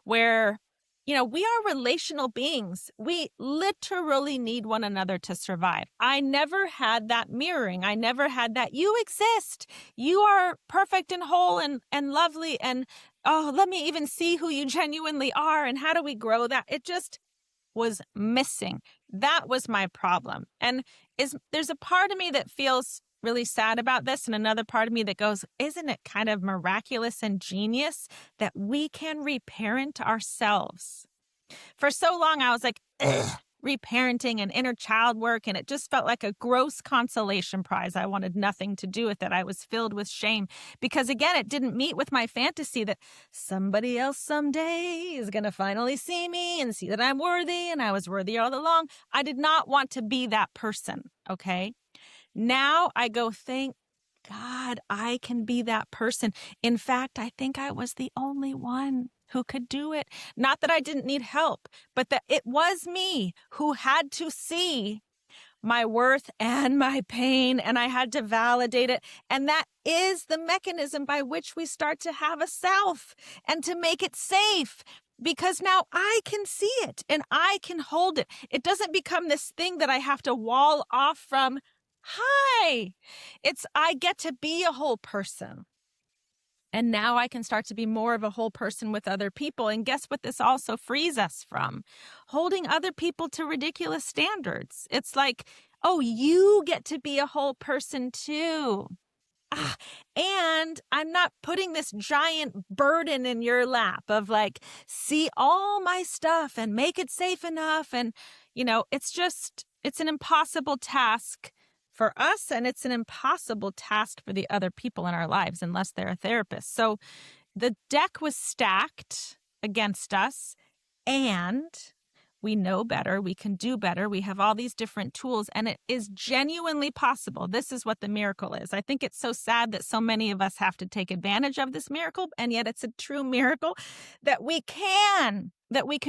where, we are relational beings. We literally need one another to survive. I never had that mirroring. I never had that. You exist. You are perfect and whole and lovely. And, oh, let me even see who you genuinely are. And how do we grow that? It just was missing. That was my problem. And there's a part of me that feels really sad about this, and another part of me that goes, isn't it kind of miraculous and genius that we can reparent ourselves? For so long, I was like, ugh, reparenting and inner child work, and it just felt like a gross consolation prize. I wanted nothing to do with it. I was filled with shame because, again, it didn't meet with my fantasy that somebody else someday is going to finally see me and see that I'm worthy, and I was worthy all along. I did not want to be that person, okay? Now I go, thank God I can be that person. In fact, I think I was the only one who could do it. Not that I didn't need help, but that it was me who had to see my worth and my pain, and I had to validate it. And that is the mechanism by which we start to have a self and to make it safe. Because now I can see it and I can hold it. It doesn't become this thing that I have to wall off from. Hi, I get to be a whole person. And now I can start to be more of a whole person with other people. And guess what this also frees us from? Holding other people to ridiculous standards. It's like, oh, you get to be a whole person too. And I'm not putting this giant burden in your lap of like, see all my stuff and make it safe enough. And, it's an impossible task for us, and it's an impossible task for the other people in our lives unless they're a therapist. So the deck was stacked against us, and we know better, we can do better, we have all these different tools, and it is genuinely possible. This is what the miracle is. I think it's so sad that so many of us have to take advantage of this miracle, and yet it's a true miracle that we can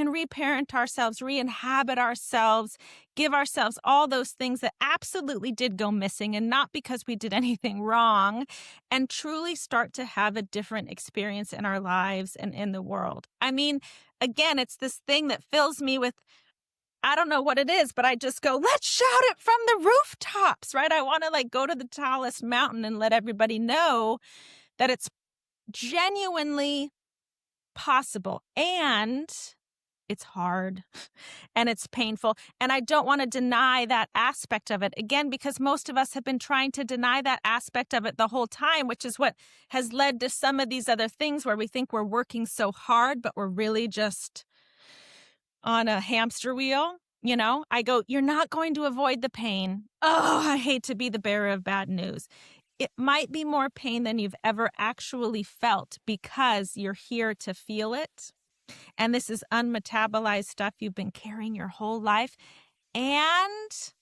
reparent ourselves, re-inhabit ourselves, give ourselves all those things that absolutely did go missing, and not because we did anything wrong, and truly start to have a different experience in our lives and in the world. I mean, again, it's this thing that fills me with, I don't know what it is, but I just go, let's shout it from the rooftops, right? I want to go to the tallest mountain and let everybody know that it's genuinely possible. And it's hard and it's painful. And I don't want to deny that aspect of it, again, because most of us have been trying to deny that aspect of it the whole time, which is what has led to some of these other things where we think we're working so hard, but we're really just on a hamster wheel. You know, I go, you're not going to avoid the pain. Oh, I hate to be the bearer of bad news. It might be more pain than you've ever actually felt because you're here to feel it. And this is unmetabolized stuff you've been carrying your whole life. And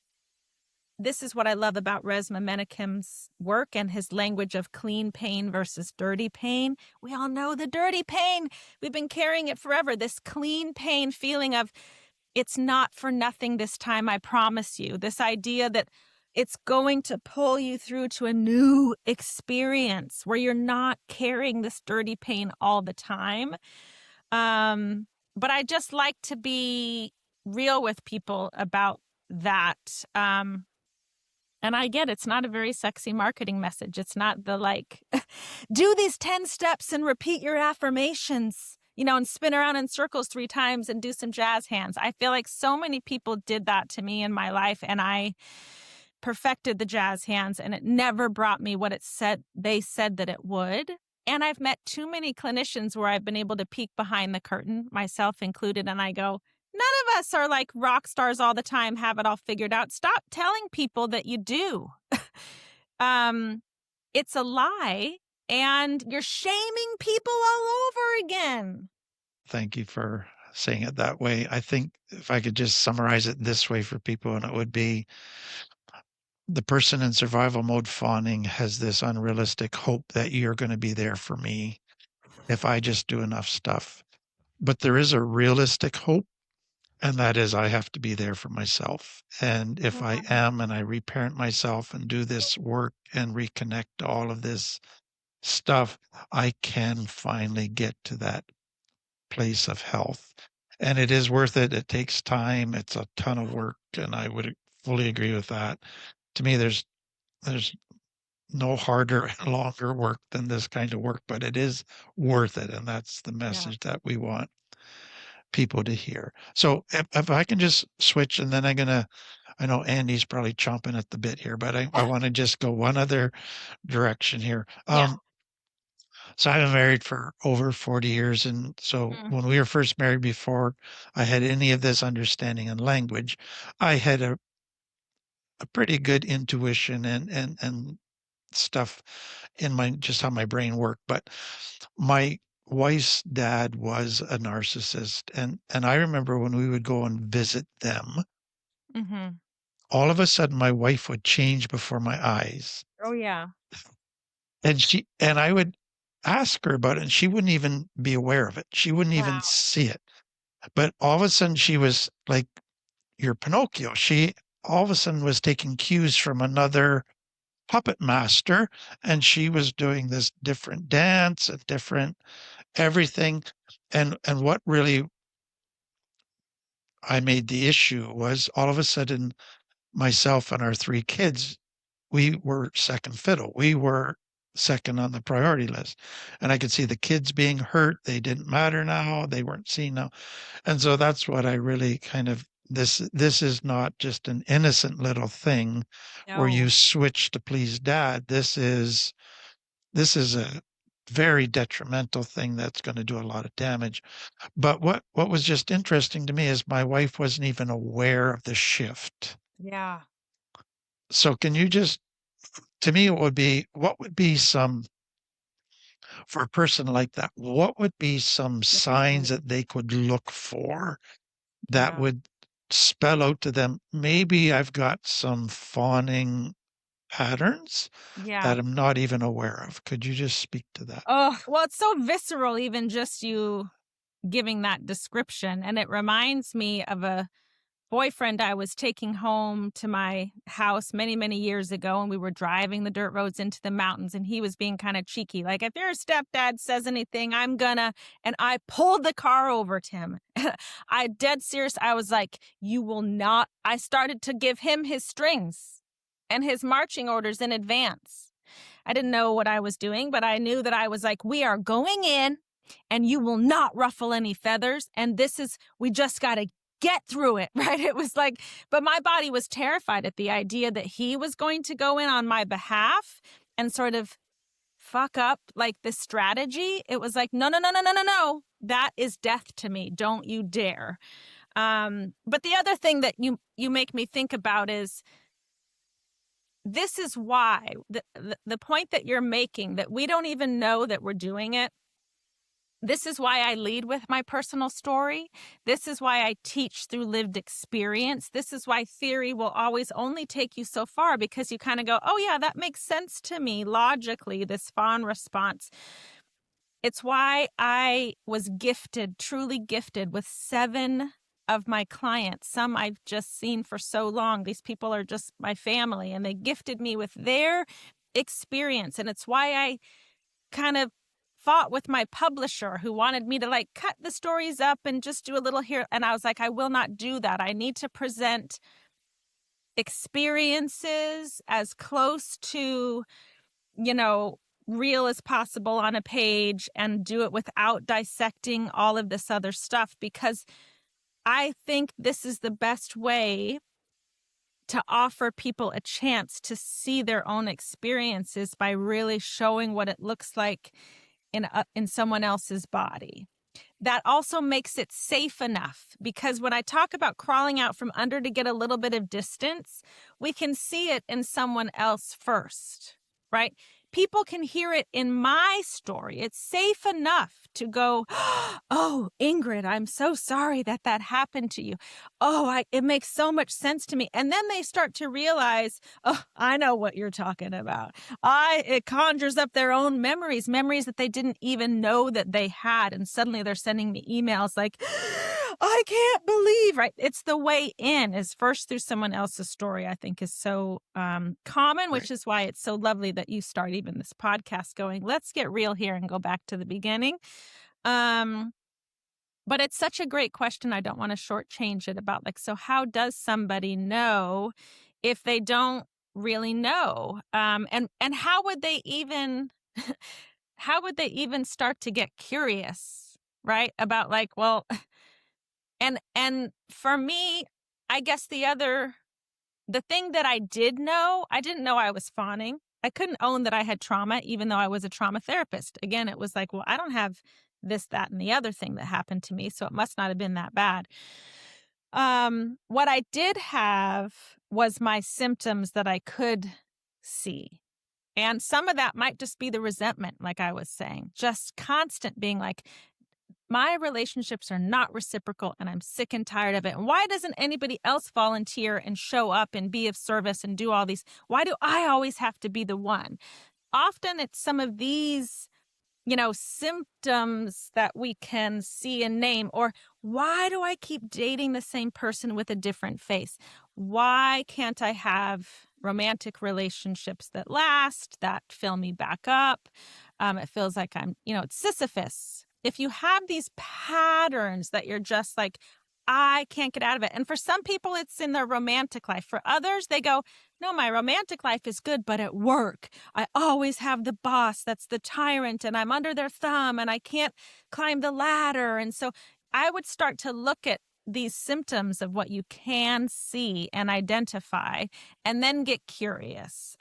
this is what I love about Resmaa Menakem's work and his language of clean pain versus dirty pain. We all know the dirty pain. We've been carrying it forever. This clean pain feeling of it's not for nothing this time, I promise you. This idea that it's going to pull you through to a new experience where you're not carrying this dirty pain all the time. But I just like to be real with people about that. And I get it's not a very sexy marketing message. It's not the like, do these 10 steps and repeat your affirmations, you know, and spin around in circles 3 times and do some jazz hands. I feel like so many people did that to me in my life, and I perfected the jazz hands, and it never brought me what they said that it would. And I've met too many clinicians where I've been able to peek behind the curtain, myself included, and I go, none of us are like rock stars all the time, have it all figured out. Stop telling people that you do. It's a lie, and you're shaming people all over again. Thank you for saying it that way. I think if I could just summarize it this way for people, and it would be the person in survival mode fawning has this unrealistic hope that you're going to be there for me if I just do enough stuff. But there is a realistic hope, and that is I have to be there for myself. And if I am, and I reparent myself and do this work and reconnect to all of this stuff, I can finally get to that place of health. And it is worth it. It takes time. It's a ton of work, and I would fully agree with that. To me, there's no harder and longer work than this kind of work, but it is worth it. And that's the message that we want people to hear. So if I can just switch, and then I know Andy's probably chomping at the bit here, but I want to just go one other direction here. So I've been married for over 40 years. And so when we were first married, before I had any of this understanding and language, I had a pretty good intuition and stuff in just how my brain worked. But my wife's dad was a narcissist. And I remember when we would go and visit them, all of a sudden my wife would change before my eyes. Oh, yeah. And I would ask her about it, and she wouldn't even be aware of it. She wouldn't even see it. But all of a sudden she was like your Pinocchio. She all of a sudden was taking cues from another puppet master, and she was doing this different dance and different everything. And what really I made the issue was all of a sudden myself and our 3 kids, we were second fiddle. We were second on the priority list. And I could see the kids being hurt. They didn't matter now. They weren't seen now. And so that's what I really kind of this is not just an innocent little thing where you switch to please dad. This is a very detrimental thing that's going to do a lot of damage. But what was just interesting to me is my wife wasn't even aware of the shift. Yeah. So can you just, to me, what would be some, for a person like that, what would be some signs that they could look for that would spell out to them, maybe I've got some fawning patterns that I'm not even aware of? Could you just speak to that? Oh, well, it's so visceral, even just you giving that description. And it reminds me of a boyfriend I was taking home to my house many, many years ago, and we were driving the dirt roads into the mountains, and he was being kind of cheeky. Like, if your stepdad says anything, I'm gonna, and I pulled the car over to him. I dead serious. I was like, you will not. I started to give him his strings and his marching orders in advance. I didn't know what I was doing, but I knew that I was like, we are going in. and you will not ruffle any feathers. And we just got to get through it, right? It was like, but my body was terrified at the idea that he was going to go in on my behalf and sort of fuck up like the strategy. It was like, no, no, no, no, no, no, no. That is death to me. Don't you dare. But the other thing that you make me think about is, this is why the point that you're making, that we don't even know that we're doing it. This is why I lead with my personal story. This is why I teach through lived experience. This is why theory will always only take you so far, because you kind of go, oh yeah, that makes sense to me logically, this fawn response. It's why I was gifted, truly gifted, with 7 of my clients. Some I've just seen for so long. These people are just my family, and they gifted me with their experience. And it's why I kind of fought with my publisher, who wanted me to like cut the stories up and just do a little here. And I was like, I will not do that. I need to present experiences as close to, real as possible on a page, and do it without dissecting all of this other stuff, because I think this is the best way to offer people a chance to see their own experiences, by really showing what it looks like in someone else's body. That also makes it safe enough, because when I talk about crawling out from under to get a little bit of distance, we can see it in someone else first, right? People can hear it in my story. It's safe enough to go, oh, Ingrid, I'm so sorry that happened to you. Oh, it makes so much sense to me. And then they start to realize, oh, I know what you're talking about. It conjures up their own memories that they didn't even know that they had. And suddenly they're sending me emails like, I can't believe, right? It's the way in is first through someone else's story, I think is so common, which is why it's so lovely that you start even this podcast going, let's get real here and go back to the beginning. But it's such a great question. I don't want to shortchange it about like, so how does somebody know if they don't really know? And how would they even, start to get curious, right? About like, well, and for me, I guess the thing that I didn't know I was fawning. I couldn't own that I had trauma, even though I was a trauma therapist. Again, it was like, well, I don't have this, that, and the other thing that happened to me, so it must not have been that bad. What I did have was my symptoms that I could see. And some of that might just be the resentment, like I was saying, just constant being like, my relationships are not reciprocal and I'm sick and tired of it. And why doesn't anybody else volunteer and show up and be of service and do all these? Why do I always have to be the one? Often it's some of these, symptoms that we can see and name. Or why do I keep dating the same person with a different face? Why can't I have romantic relationships that last, that fill me back up? It feels like I'm, it's Sisyphus. If you have these patterns that you're just like, I can't get out of it. And for some people, it's in their romantic life. For others, they go, no, my romantic life is good, but at work, I always have the boss that's the tyrant and I'm under their thumb and I can't climb the ladder. And so I would start to look at these symptoms of what you can see and identify, and then get curious.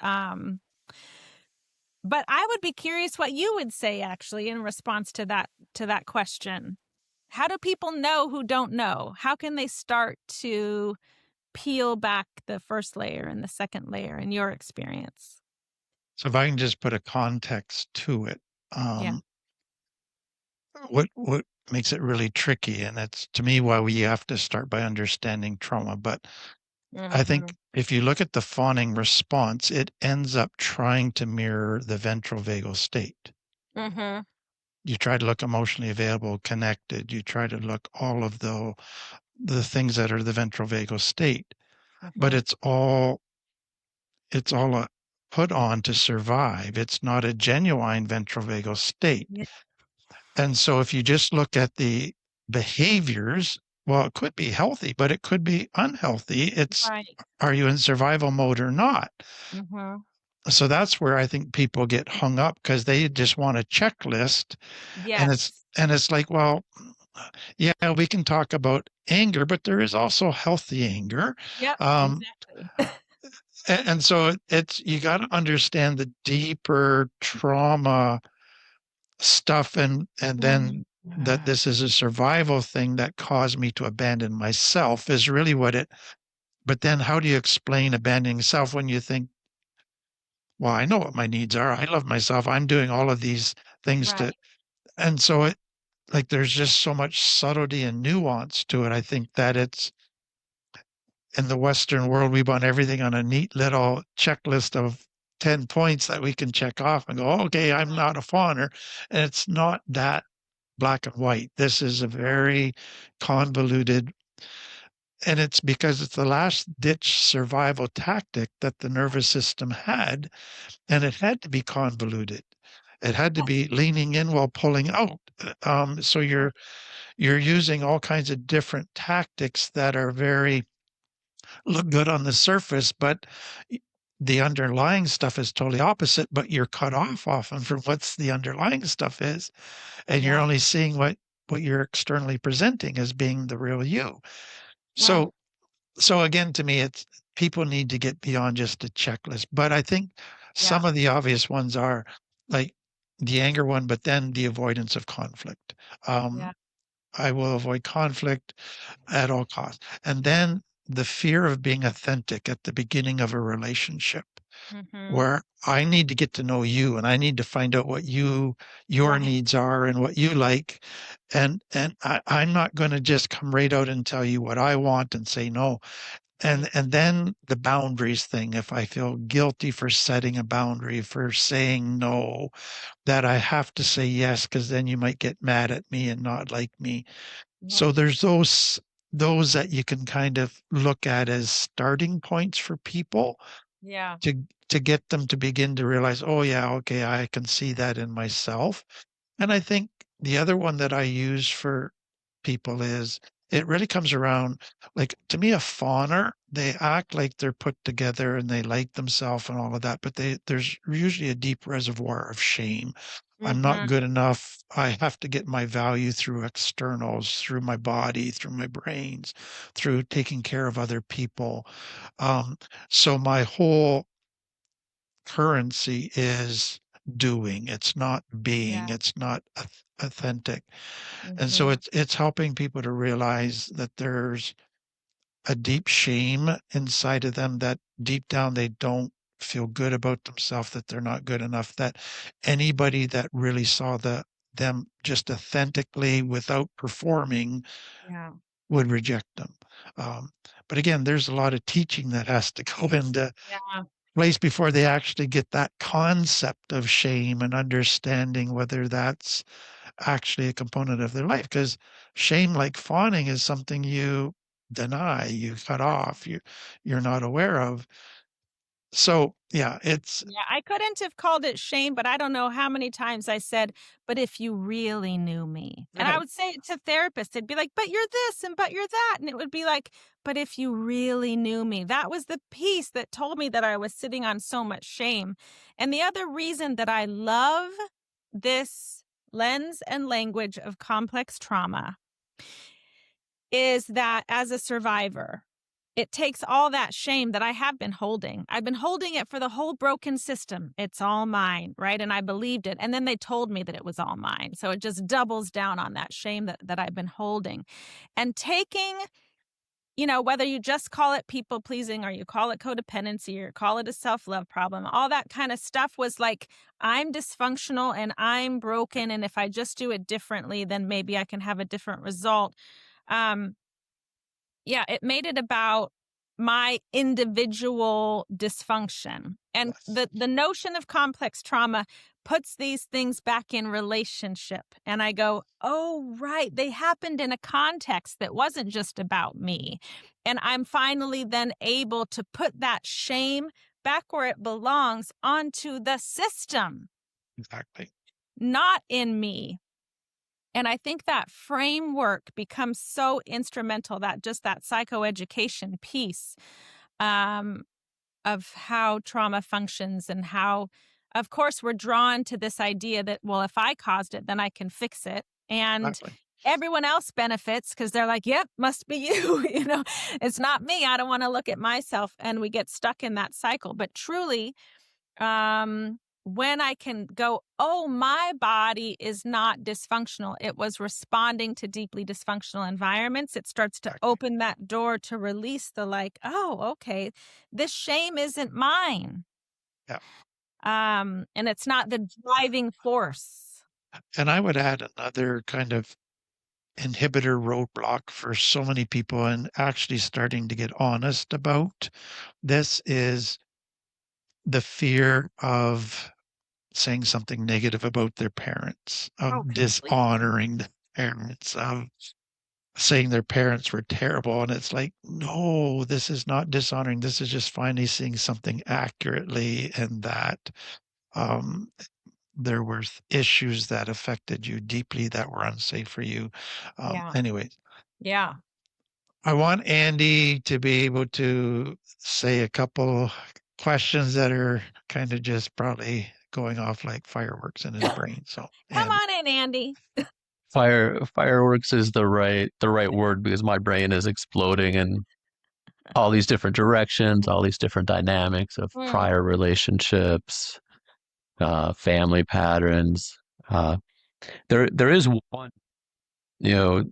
But I would be curious what you would say, actually, in response to that question. How do people know who don't know? How can they start to peel back the first layer and the second layer in your experience? So if I can just put a context to it, Yeah. what makes it really tricky, and it's to me why we have to start by understanding trauma. But I think if you look at the fawning response, it ends up trying to mirror the ventral vagal state. Mm-hmm. You try to look emotionally available, connected. You try to look all of the things that are the ventral vagal state, but it's all a put on to survive. It's not a genuine ventral vagal state. Yeah. And so if you just look at the behaviors, well, it could be healthy, but it could be unhealthy. It's, Right. are you in survival mode or not? Mm-hmm. so that's where I think people get hung up because they just want a checklist, and it's Yes. and it's like, well, yeah, we can talk about anger, but there is also healthy anger. Yep. Um, Exactly. and so it's you got to understand the deeper trauma stuff, and then that this is a survival thing that caused me to abandon myself is really what it. But then, how do you explain abandoning self when you think, well, I know what my needs are. I love myself. I'm doing all of these things to, Right. and so it like there's just so much subtlety and nuance to it. I think that it's in the Western world, we want everything on a neat little checklist of 10 points that we can check off and go, okay, I'm not a fawner. And it's not that black and white. This is a very convoluted, and it's because it's the last ditch survival tactic that the nervous system had, and it had to be convoluted. It had to be leaning in while pulling out. So you're using all kinds of different tactics that are very look good on the surface, but the underlying stuff is totally opposite. But you're cut off often from what's the underlying stuff is, and you're Yeah. only seeing what you're externally presenting as being the real you. Yeah. So so again, to me, it's people need to get beyond just a checklist. But I think Yeah. some of the obvious ones are like the anger one, but then the avoidance of conflict. Yeah. Um, I will avoid conflict at all costs. And then the fear of being authentic at the beginning of a relationship Mm-hmm. where I need to get to know you and I need to find out what your Right. needs are and what you like. I'm not going to just come right out and tell you what I want and say no. Right. And then the boundaries thing, if I feel guilty for setting a boundary, for saying no, that I have to say yes, because then you might get mad at me and not like me. Yeah. So there's those that you can kind of look at as starting points for people Yeah. to get them to begin to realize, oh yeah, okay, I can see that in myself. And I think the other one that I use for people is it really comes around like to me a fawner, they act like they're put together and they like themselves and all of that, but there's usually a deep reservoir of shame. I'm not Mm-hmm. good enough. I have to get my value through externals, through my body, through my brains, through taking care of other people. Um, so my whole currency is doing. It's not being. Yeah. It's not authentic. And so Mm-hmm. it's helping people to realize that there's a deep shame inside of them, that deep down they don't feel good about themselves, that they're not good enough, that anybody that really saw them just authentically without performing Yeah. would reject them. Um, but again, there's a lot of teaching that has to go into Yeah. place before they actually get that concept of shame and understanding whether that's actually a component of their life. Because shame, like fawning, is something you deny, you cut off, you're not aware of. So yeah, it's Yeah, I couldn't have called it shame, but I don't know how many times I said, but if you really knew me. And I right. would say it to therapists, they'd be like, but you're this and but you're that. And it would be like, but if you really knew me, that was the piece that told me that I was sitting on so much shame. And the other reason that I love this lens and language of complex trauma is that as a survivor, it takes all that shame that I have been holding. I've been holding it for the whole broken system. It's all mine, right? And I believed it. And then they told me that it was all mine. So it just doubles down on that shame that I've been holding. And taking, whether you just call it people pleasing or you call it codependency or call it a self-love problem, all that kind of stuff was like, I'm dysfunctional and I'm broken. And if I just do it differently, then maybe I can have a different result. Um, yeah, it made it about my individual dysfunction. And Yes, the notion of complex trauma puts these things back in relationship. And I go, oh, right. They happened in a context that wasn't just about me. And I'm finally then able to put that shame back where it belongs onto the system, exactly. not in me. And I think that framework becomes so instrumental, that just that psychoeducation piece. Um, of how trauma functions and how, of course, we're drawn to this idea that, well, if I caused it, then I can fix it. And Exactly. everyone else benefits because they're like, yep, must be you. It's not me. I don't want to look at myself. And we get stuck in that cycle. But truly, when I can go, oh, my body is not dysfunctional. It was responding to deeply dysfunctional environments. It starts to Exactly. open that door to release the like, oh, okay, this shame isn't mine. Yeah. And it's not the driving force. And I would add another kind of inhibitor roadblock for so many people and actually starting to get honest about this is the fear of saying something negative about their parents, Oh, of completely. dishonoring the parents, of saying their parents were terrible. And it's like, no, this is not dishonoring. This is just finally seeing something accurately and that um, there were issues that affected you deeply that were unsafe for you. Yeah. Anyway, Yeah. I want Andy to be able to say a couple questions that are kind of just probably going off like fireworks in his brain. So, Come Andy, on in, Andy. Fireworks is the right word because my brain is exploding in all these different directions, all these different dynamics of Mm. prior relationships, family patterns. Uh, there is one, you know,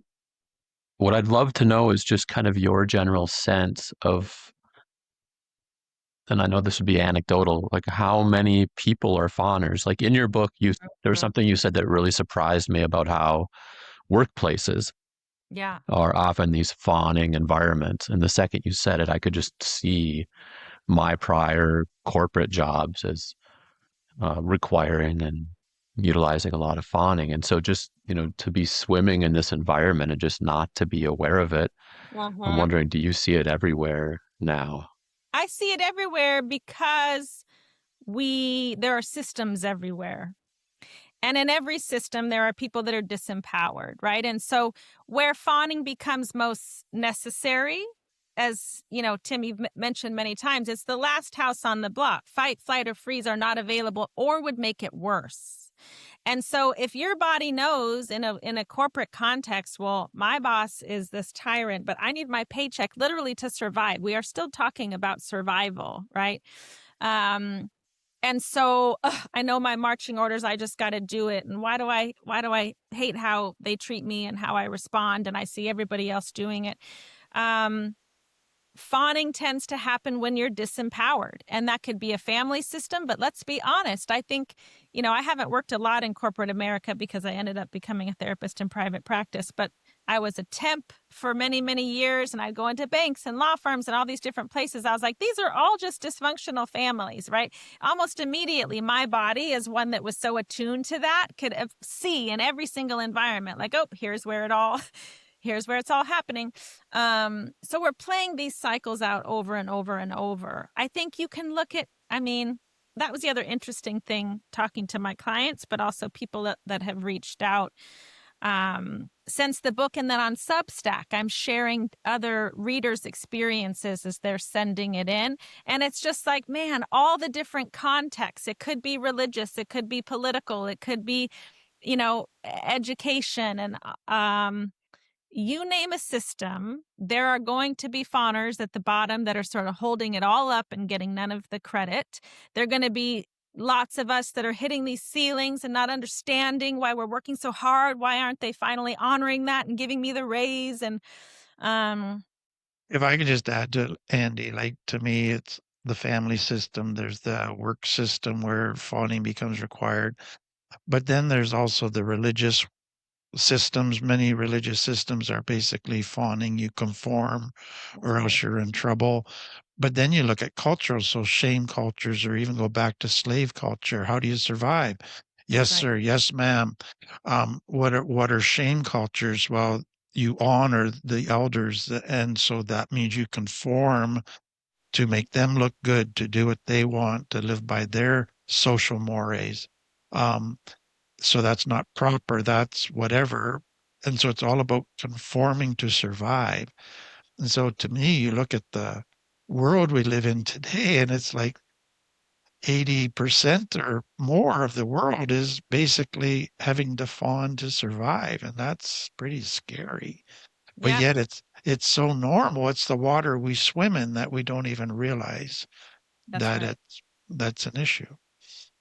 what I'd love to know is just kind of your general sense of, and I know this would be anecdotal, like how many people are fawners. Like in your book, there was Mm. something you said that really surprised me about how workplaces Yeah. are often these fawning environments. And the second you said it, I could just see my prior corporate jobs as requiring and utilizing a lot of fawning. And so just, to be swimming in this environment and just not to be aware of it, I'm Uh-huh. wondering, do you see it everywhere now? I see it everywhere because there are systems everywhere. And in every system, there are people that are disempowered, right? And so where fawning becomes most necessary, as Tim, you've mentioned many times, it's the last house on the block. Fight, flight, or freeze are not available or would make it worse. And so if your body knows in a corporate context, well, my boss is this tyrant, but I need my paycheck literally to survive. We are still talking about survival, right? Um, and so I know my marching orders, I just got to do it. And why do I hate how they treat me and how I respond? And I see everybody else doing it. Um, Fawning tends to happen when you're disempowered, and that could be a family system. But let's be honest, I think, I haven't worked a lot in corporate America because I ended up becoming a therapist in private practice, but I was a temp for many, many years, and I'd go into banks and law firms and all these different places. I was like, these are all just dysfunctional families, right? Almost immediately, my body, as one that was so attuned to that, could see in every single environment, like, oh, here's where it's all happening. So we're playing these cycles out over and over and over. I think you can look at, that was the other interesting thing talking to my clients, but also people that have reached out since the book. And then on Substack, I'm sharing other readers' experiences as they're sending it in. And it's just like, man, all the different contexts. It could be religious, it could be political, it could be, education, and you name a system, there are going to be fawners at the bottom that are sort of holding it all up and getting none of the credit. There are going to be lots of us that are hitting these ceilings and not understanding why we're working so hard. Why aren't they finally honoring that and giving me the raise? And if I could just add to Andy, like to me, it's the family system. There's the work system where fawning becomes required. But then there's also the religious systems. Many religious systems are basically fawning. You conform that's or right. else you're in trouble. But then you look at cultural, so shame cultures, or even go back to slave culture. How do you survive? That's Yes, right. sir. Yes, ma'am. What are shame cultures? Well, you honor the elders, and so that means you conform to make them look good, to do what they want, to live by their social mores. Um, so that's not proper, that's whatever. And so it's all about conforming to survive. And so to me, you look at the world we live in today. And it's like 80% or more of the world is basically having to fawn to survive. And that's pretty scary. But Yeah, yet it's so normal. It's the water we swim in that we don't even realize that's that right. that's an issue.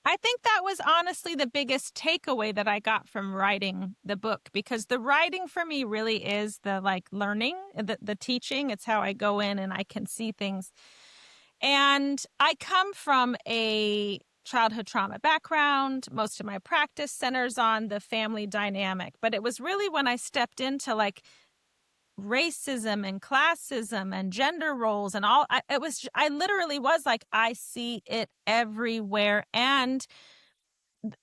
I think that was honestly the biggest takeaway that I got from writing the book, because the writing for me really is the like learning, the teaching. It's how I go in and I can see things. And I come from a childhood trauma background. Most of my practice centers on the family dynamic, but it was really when I stepped into like racism and classism and gender roles and all, I literally was like, I see it everywhere. And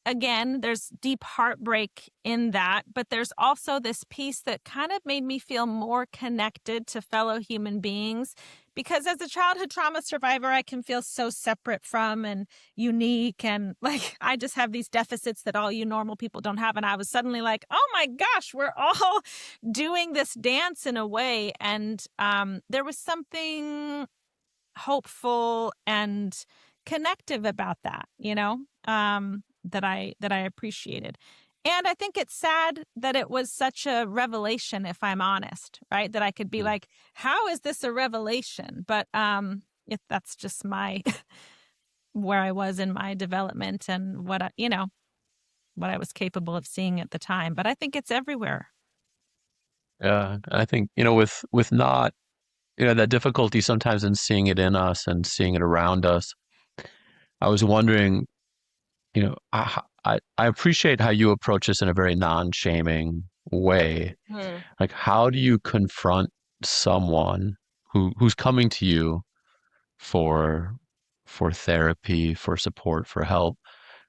again, there's deep heartbreak in that, but there's also this piece that kind of made me feel more connected to fellow human beings. Because as a childhood trauma survivor, I can feel so separate from and unique. And like, I just have these deficits that all you normal people don't have. And I was suddenly like, oh my gosh, we're all doing this dance in a way. And there was something hopeful and connective about that, that I appreciated. And I think it's sad that it was such a revelation, if I'm honest, right? That I could be Mm. like, how is this a revelation? But if that's just my where I was in my development and what I was capable of seeing at the time. But I think it's everywhere. Yeah, I think, with not, that difficulty sometimes in seeing it in us and seeing it around us. I was wondering, I appreciate how you approach this in a very non-shaming way. Hmm. Like, how do you confront someone who's coming to you for for therapy, for support, for help,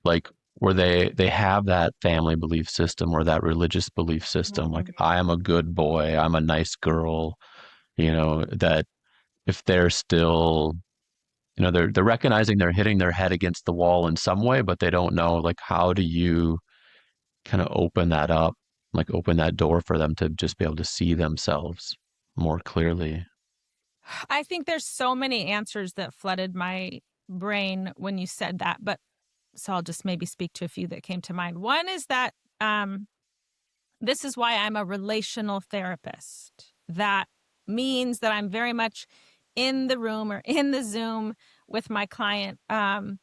like where they have that family belief system or that religious belief system, like I am a good boy, I'm a nice girl, that if they're still, they're recognizing they're hitting their head against the wall in some way, but they don't know, like, how do you kind of open that up, like open that door for them to just be able to see themselves more clearly. I think there's so many answers that flooded my brain when you said that, but so I'll just maybe speak to a few that came to mind. One is that this is why I'm a relational therapist. That means that I'm very much in the room or in the Zoom with my client. And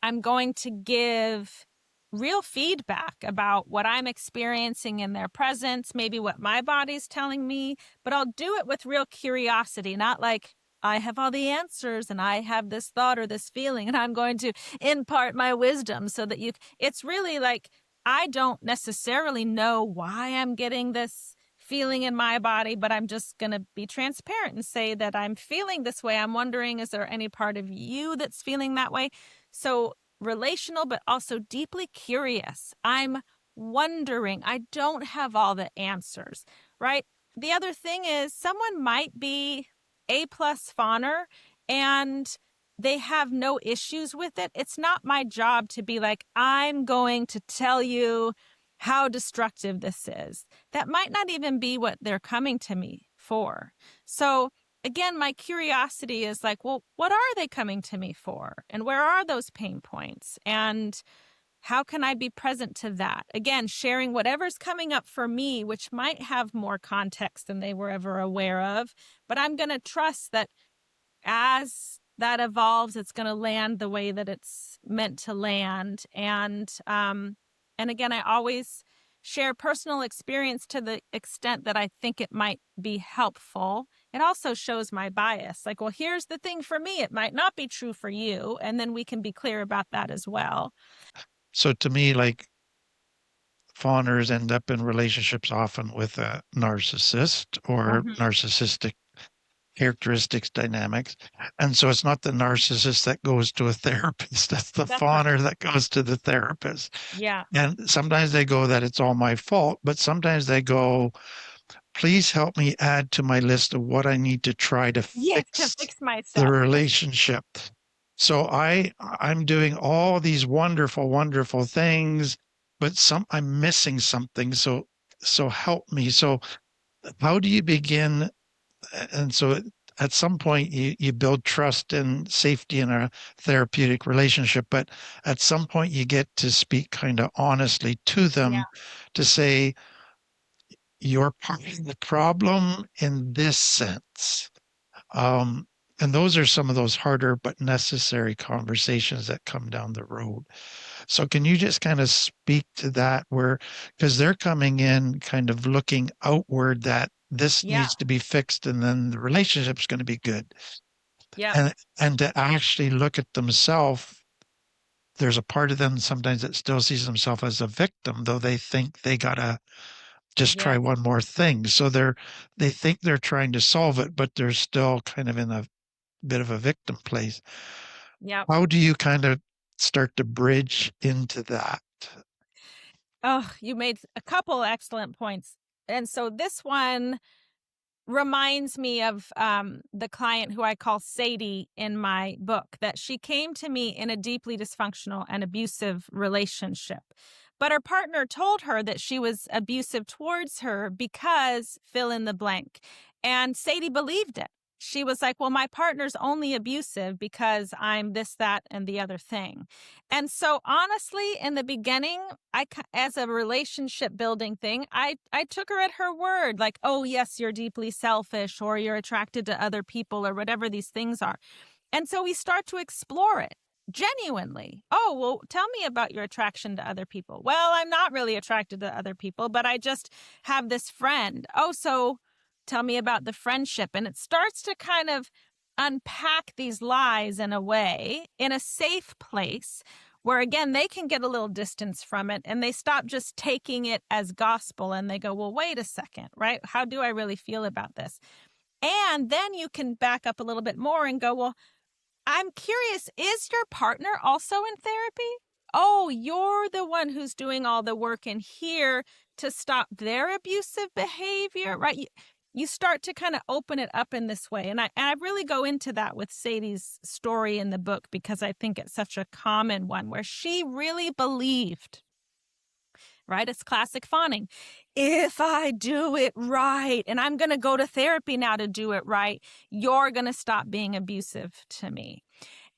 I'm going to give real feedback about what I'm experiencing in their presence, maybe what my body's telling me, but I'll do it with real curiosity, not like I have all the answers and I have this thought or this feeling and I'm going to impart my wisdom so that it's really like, I don't necessarily know why I'm getting this feeling in my body, but I'm just going to be transparent and say that I'm feeling this way. I'm wondering, is there any part of you that's feeling that way? So relational, but also deeply curious. I'm wondering. I don't have all the answers, right? The other thing is someone might be A+ fawner and they have no issues with it. It's not my job to be like, I'm going to tell you how destructive this is. That might not even be what they're coming to me for. So again, my curiosity is like, well, what are they coming to me for? And where are those pain points? And how can I be present to that? Again, sharing whatever's coming up for me, which might have more context than they were ever aware of. But I'm going to trust that as that evolves, it's going to land the way that it's meant to land. And again, I always share personal experience to the extent that I think it might be helpful. It also shows my bias. Like, well, here's the thing for me. It might not be true for you. And then we can be clear about that as well. So to me, like fawners end up in relationships often with a narcissist or Mhm. narcissistic characteristics dynamics. And so it's not the narcissist that goes to a therapist, that's the That's right. fawner that goes to the therapist. Yeah. And sometimes they go that it's all my fault, but sometimes they go, please help me add to my list of what I need to try to Yes, to fix fix the myself. relationship. So I'm doing all these wonderful, wonderful things, but I'm missing something. So help me. So how do you begin? And so at some point you build trust and safety in a therapeutic relationship, but at some point you get to speak kind of honestly to Yeah. them to say, you're part of the problem in this sense. Um, and those are some of those harder but necessary conversations that come down the road. So can you just kind of speak to that where, because they're coming in kind of looking outward that this Yeah. needs to be fixed and then the relationship's going to be good. Yep. And to actually look at themselves, there's a part of them sometimes that still sees themselves as a victim, though they think they gotta just try Yep. one more thing. So they think they're trying to solve it, but they're still kind of in a bit of a victim place. Yep. How do you kind of start to bridge into that? Oh, you made a couple excellent points. And so this one reminds me of the client who I call Sadie in my book, that she came to me in a deeply dysfunctional and abusive relationship. But her partner told her that she was abusive towards her because fill in the blank. And Sadie believed it. She was like, well, my partner's only abusive because I'm this, that, and the other thing. And so honestly, in the beginning, as a relationship building thing, I took her at her word, like, oh, yes, you're deeply selfish or you're attracted to other people or whatever these things are. And so we start to explore it genuinely. Oh, well, tell me about your attraction to other people. Well, I'm not really attracted to other people, but I just have this friend. Oh, so tell me about the friendship. And it starts to kind of unpack these lies in a way, in a safe place where, again, they can get a little distance from it and they stop just taking it as gospel and they go, well, wait a second, right? How do I really feel about this? And then you can back up a little bit more and go, well, I'm curious, is your partner also in therapy? Oh, you're the one who's doing all the work in here to stop their abusive behavior, right? You start to kind of open it up in this way. And I really go into that with Sadie's story in the book because I think it's such a common one where she really believed, right? It's classic Fawning. If I do it right, and I'm going to go to therapy now to do it right, you're going to stop being abusive to me.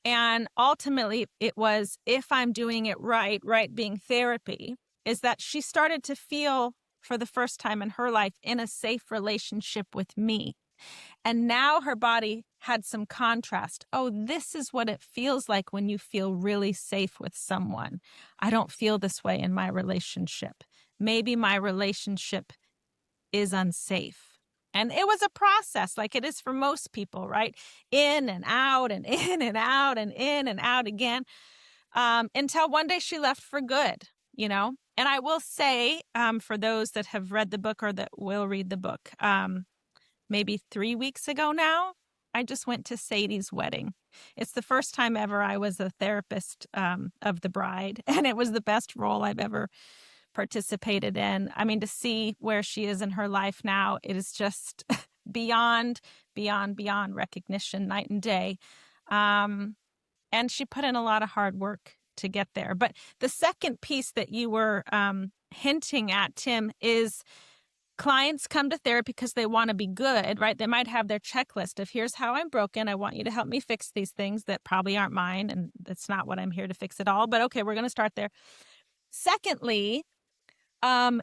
And ultimately, it was, if I'm doing it right, right being therapy, is that she started to feel for the first time in her life in a safe relationship with me. And now her body had some contrast. Oh, this is what it feels like when you feel really safe with someone. I don't feel this way in my relationship. Maybe my relationship is unsafe. And it was a process like it is for most people, right? In and out and in and out and in and out again, until one day she left for good, you know? And I will say, for those that have read the book or that will read the book, maybe 3 weeks ago now, I just went to Sadie's wedding. It's the first time ever I was a therapist of the bride, and it was the best role I've ever participated in. I mean, to see where she is in her life now, it is just beyond recognition, night and day. And she put in a lot of hard work to get there. But the second piece that you were hinting at, Tim, is clients come to therapy because they want to be good, right? They might have their checklist of here's how I'm broken. I want you to help me fix these things that probably aren't mine. And that's not what I'm here to fix at all. But okay, we're going to start there. Secondly,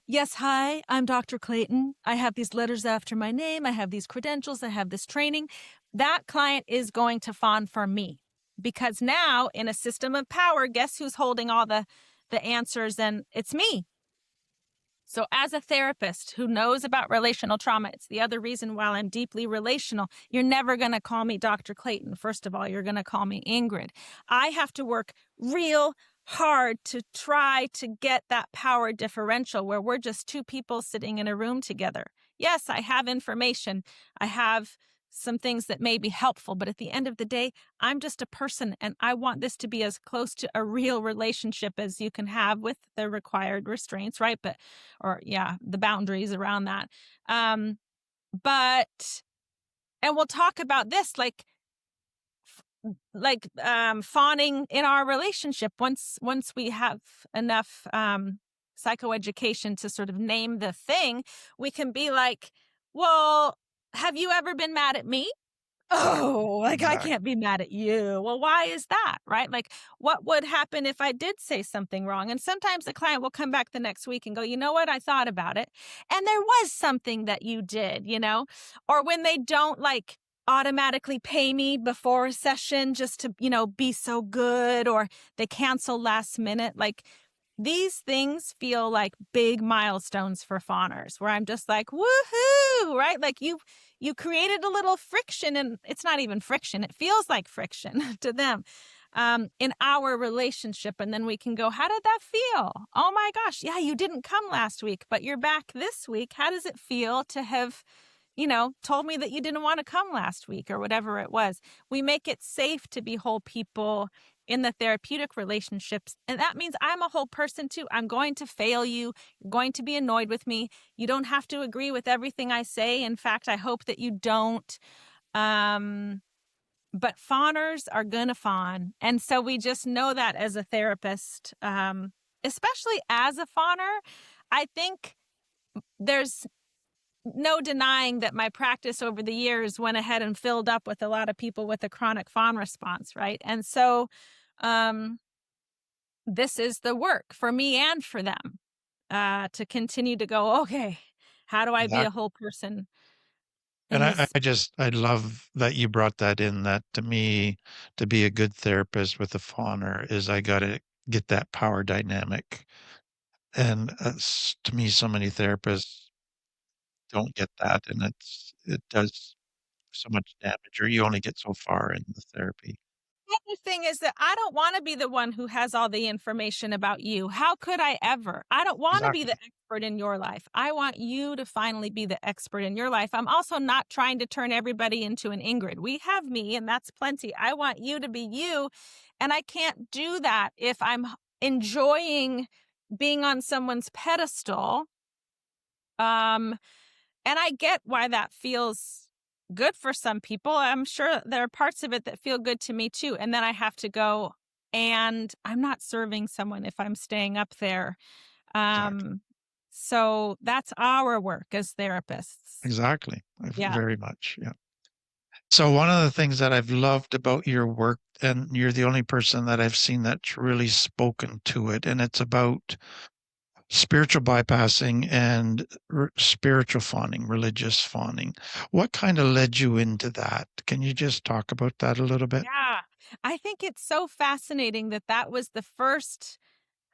yes, hi, I'm Dr. Clayton. I have these letters after my name. I have these credentials. I have this training. That client is going to fawn for me because now in a system of power, guess who's holding all the answers? And it's me. So as a therapist who knows about relational trauma, it's the other reason why I'm deeply relational. You're never going to call me Dr. Clayton. First of all, you're going to call me Ingrid. I have to work real hard to try to get that power differential where we're just two people sitting in a room together. Yes, I have information. I have some things that may be helpful, but at the end of the day, I'm just a person and I want this to be as close to a real relationship as you can have with the required restraints, right? But, the boundaries around that. And we'll talk about this, fawning in our relationship once we have enough psychoeducation to sort of name the thing, we can be like, well, have you ever been mad at me? Oh, like, I Exactly. can't be mad at you. Well, why is that, right? Like, what would happen if I did say something wrong? And sometimes the client will come back the next week and go, you know what? I thought about it. And there was something that you did, or when they don't like automatically pay me before a session just to, be so good, or they cancel last minute. Like, these things feel like big milestones for fawners where I'm just like, woohoo, right? Like you created a little friction, and it's not even friction. It feels like friction to them in our relationship. And then we can go, how did that feel? Oh my gosh. Yeah, you didn't come last week, but you're back this week. How does it feel to have, told me that you didn't want to come last week or whatever it was? We make it safe to be whole people in the therapeutic relationships. And that means I'm a whole person too. I'm going to fail you. You're going to be annoyed with me. You don't have to agree with everything I say. In fact, I hope that you don't. But fawners are going to fawn. And so we just know that as a therapist, especially as a fawner, I think there's no denying that my practice over the years went ahead and filled up with a lot of people with a chronic fawn response, right? And so um, this is the work for me and for them to continue to go, okay, how do I be a Exactly. whole person And in this? I love that you brought that in, that to me, to be a good therapist with a fawner is I gotta get that power dynamic. And, to me, so many therapists don't get that, and it does so much damage, or you only get so far in the therapy. The thing is that I don't want to be the one who has all the information about you. How could I ever? I don't want to be the Exactly. expert in your life. I want you to finally be the expert in your life. I'm also not trying to turn everybody into an Ingrid. We have me, and that's plenty. I want you to be you. And I can't do that if I'm enjoying being on someone's pedestal. Um, and I get why that feels good for some people. I'm sure there are parts of it that feel good to me too. And then I have to go, and I'm not serving someone if I'm staying up there. Exactly. Um, so that's our work as therapists. Exactly. Yeah. Very much, yeah. So one of the things that I've loved about your work, and you're the only person that I've seen that's really spoken to it, and it's about spiritual bypassing and spiritual fawning, religious fawning. What kind of led you into that? Can you just talk about that a little bit? Yeah. I think it's so fascinating that that was the first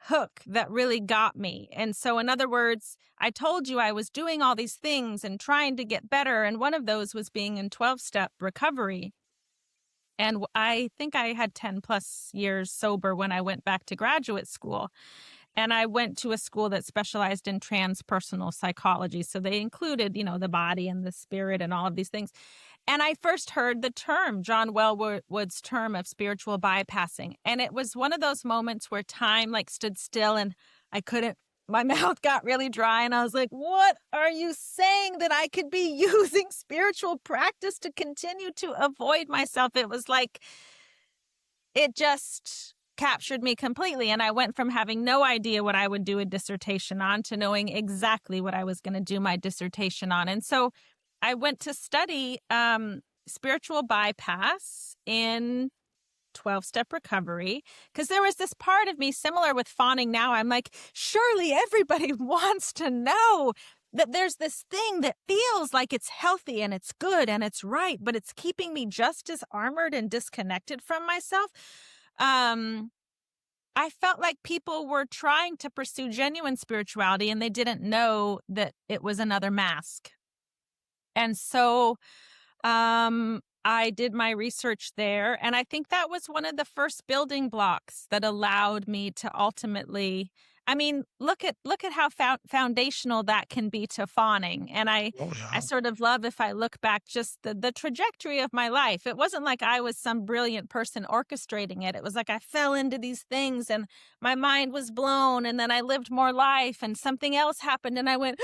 hook that really got me. And so, in other words, I told you I was doing all these things and trying to get better. And one of those was being in 12-step recovery. And I think I had 10 plus years sober when I went back to graduate school. And I went to a school that specialized in transpersonal psychology. So they included, the body and the spirit and all of these things. And I first heard the term, John Wellwood's term of spiritual bypassing. And it was one of those moments where time like stood still, and I couldn't, my mouth got really dry. And I was like, what are you saying that I could be using spiritual practice to continue to avoid myself? It was like, it just captured me completely. And I went from having no idea what I would do a dissertation on to knowing exactly what I was going to do my dissertation on. And so I went to study spiritual bypass in 12-step recovery, because there was this part of me similar with fawning now. I'm like, surely everybody wants to know that there's this thing that feels like it's healthy and it's good and it's right, but it's keeping me just as armored and disconnected from myself. I felt like people were trying to pursue genuine spirituality and they didn't know that it was another mask. And so I did my research there, and I think that was one of the first building blocks that allowed me to ultimately, I mean, look at how foundational that can be to fawning. And Oh, I yeah. sort of love, if I look back, just the trajectory of my life. It wasn't like I was some brilliant person orchestrating it. It was like I fell into these things and my mind was blown, and then I lived more life and something else happened and I went,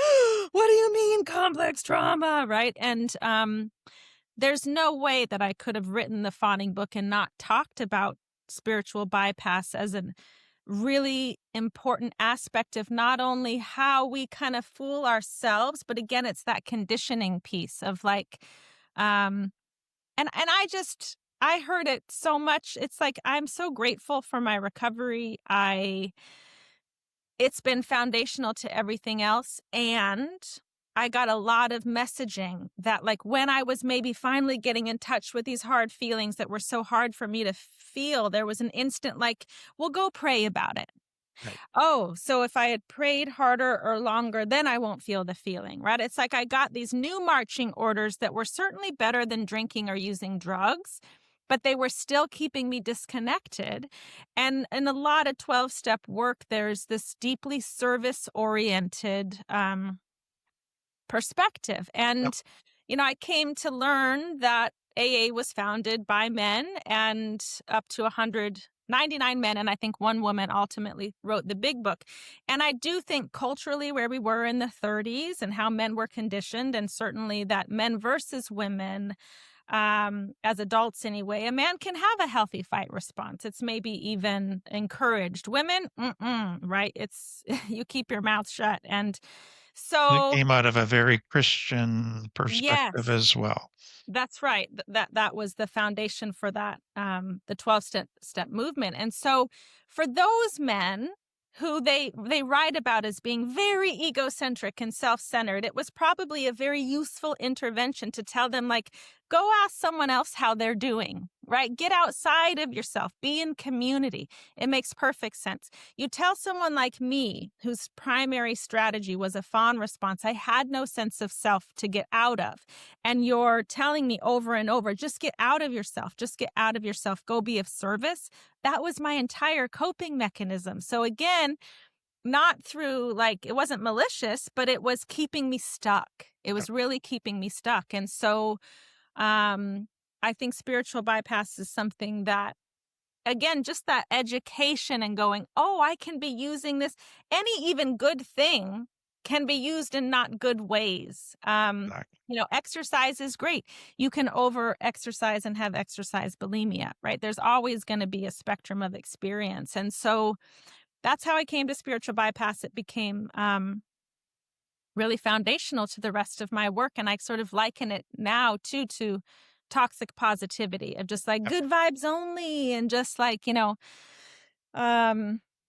what do you mean complex trauma, right? And there's no way that I could have written the Fawning book and not talked about spiritual bypass as a really important aspect of not only how we kind of fool ourselves, but again, it's that conditioning piece of like, um, And I heard it so much. It's like, I'm so grateful for my recovery. It's been foundational to everything else. And I got a lot of messaging that, like, when I was maybe finally getting in touch with these hard feelings that were so hard for me to feel, there was an instant like, well, go pray about it. Right. Oh, so if I had prayed harder or longer, then I won't feel the feeling, right? It's like I got these new marching orders that were certainly better than drinking or using drugs, but they were still keeping me disconnected. And in a lot of 12-step work, there's this deeply service-oriented perspective. Yep. And, I came to learn that AA was founded by men, and up to 199 men. And I think one woman ultimately wrote the big book. And I do think culturally, where we were in the 30s and how men were conditioned, and certainly that men versus women, as adults anyway, a man can have a healthy fight response. It's maybe even encouraged. Women, right? It's you keep your mouth shut. And It so, came out of a very Christian perspective yes, as well. that's right. That was the foundation for that, the 12-step movement. And so for those men who they write about as being very egocentric and self-centered, it was probably a very useful intervention to tell them, like, go ask someone else how they're doing, right? Get outside of yourself, be in community. It makes perfect sense. You tell someone like me, whose primary strategy was a fawn response, I had no sense of self to get out of. And you're telling me over and over, just get out of yourself, just get out of yourself, go be of service. That was my entire coping mechanism. So again, not through, like, it wasn't malicious, but it was keeping me stuck. It Yep. was really keeping me stuck. And so I think spiritual bypass is something that, again, just that education and going, oh, I can be using this. Any even good thing can be used in not good ways. Exactly. Exercise is great. You can over exercise and have exercise bulimia, right? There's always going to be a spectrum of experience. And so that's how I came to spiritual bypass. It became really foundational to the rest of my work. And I sort of liken it now too to toxic positivity, of just like Yep. good vibes only, and just like,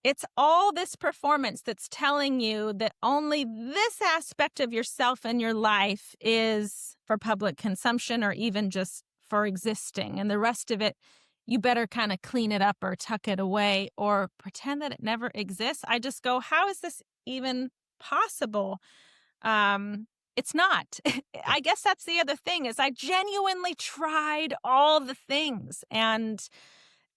it's all this performance that's telling you that only this aspect of yourself and your life is for public consumption or even just for existing. And the rest of it, you better kind of clean it up or tuck it away or pretend that it never exists. I just go, how is this even possible? It's not. Yep. I guess that's the other thing, is I genuinely tried all the things and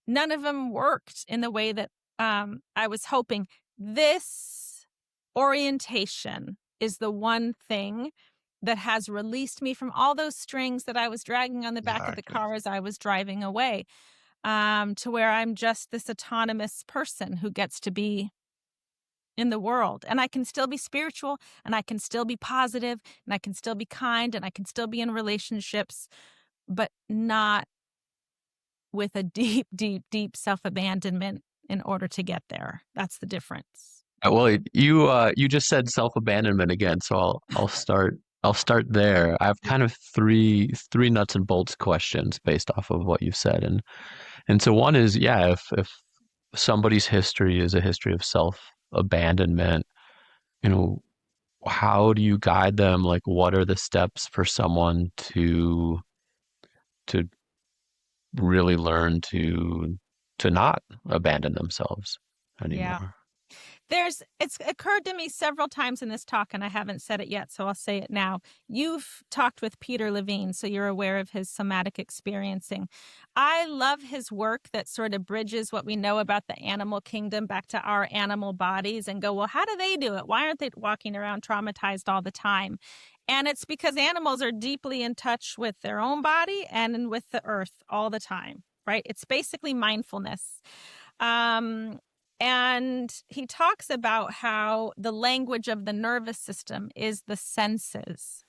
none of them worked in the way that I was hoping. This orientation is the one thing that has released me from all those strings that I was dragging on the back of the Exactly. car as I was driving away, to where I'm just this autonomous person who gets to be in the world. And I can still be spiritual, and I can still be positive, and I can still be kind, and I can still be in relationships, but not with a deep, deep, deep self-abandonment in order to get there. That's the difference. Well, you just said self-abandonment again, so I'll start there. I have kind of three nuts and bolts questions based off of what you've said, and so one is, yeah, if somebody's history is a history of self-abandonment, you know, how do you guide them? Like, what are the steps for someone to really learn to not abandon themselves Yeah. anymore? It's occurred to me several times in this talk, and I haven't said it yet, so I'll say it now. You've talked with Peter Levine, so you're aware of his somatic experiencing. I love his work that sort of bridges what we know about the animal kingdom back to our animal bodies and go, well, how do they do it? Why aren't they walking around traumatized all the time? And it's because animals are deeply in touch with their own body and with the earth all the time, right? It's basically mindfulness. Um, and he talks about how the language of the nervous system is the senses.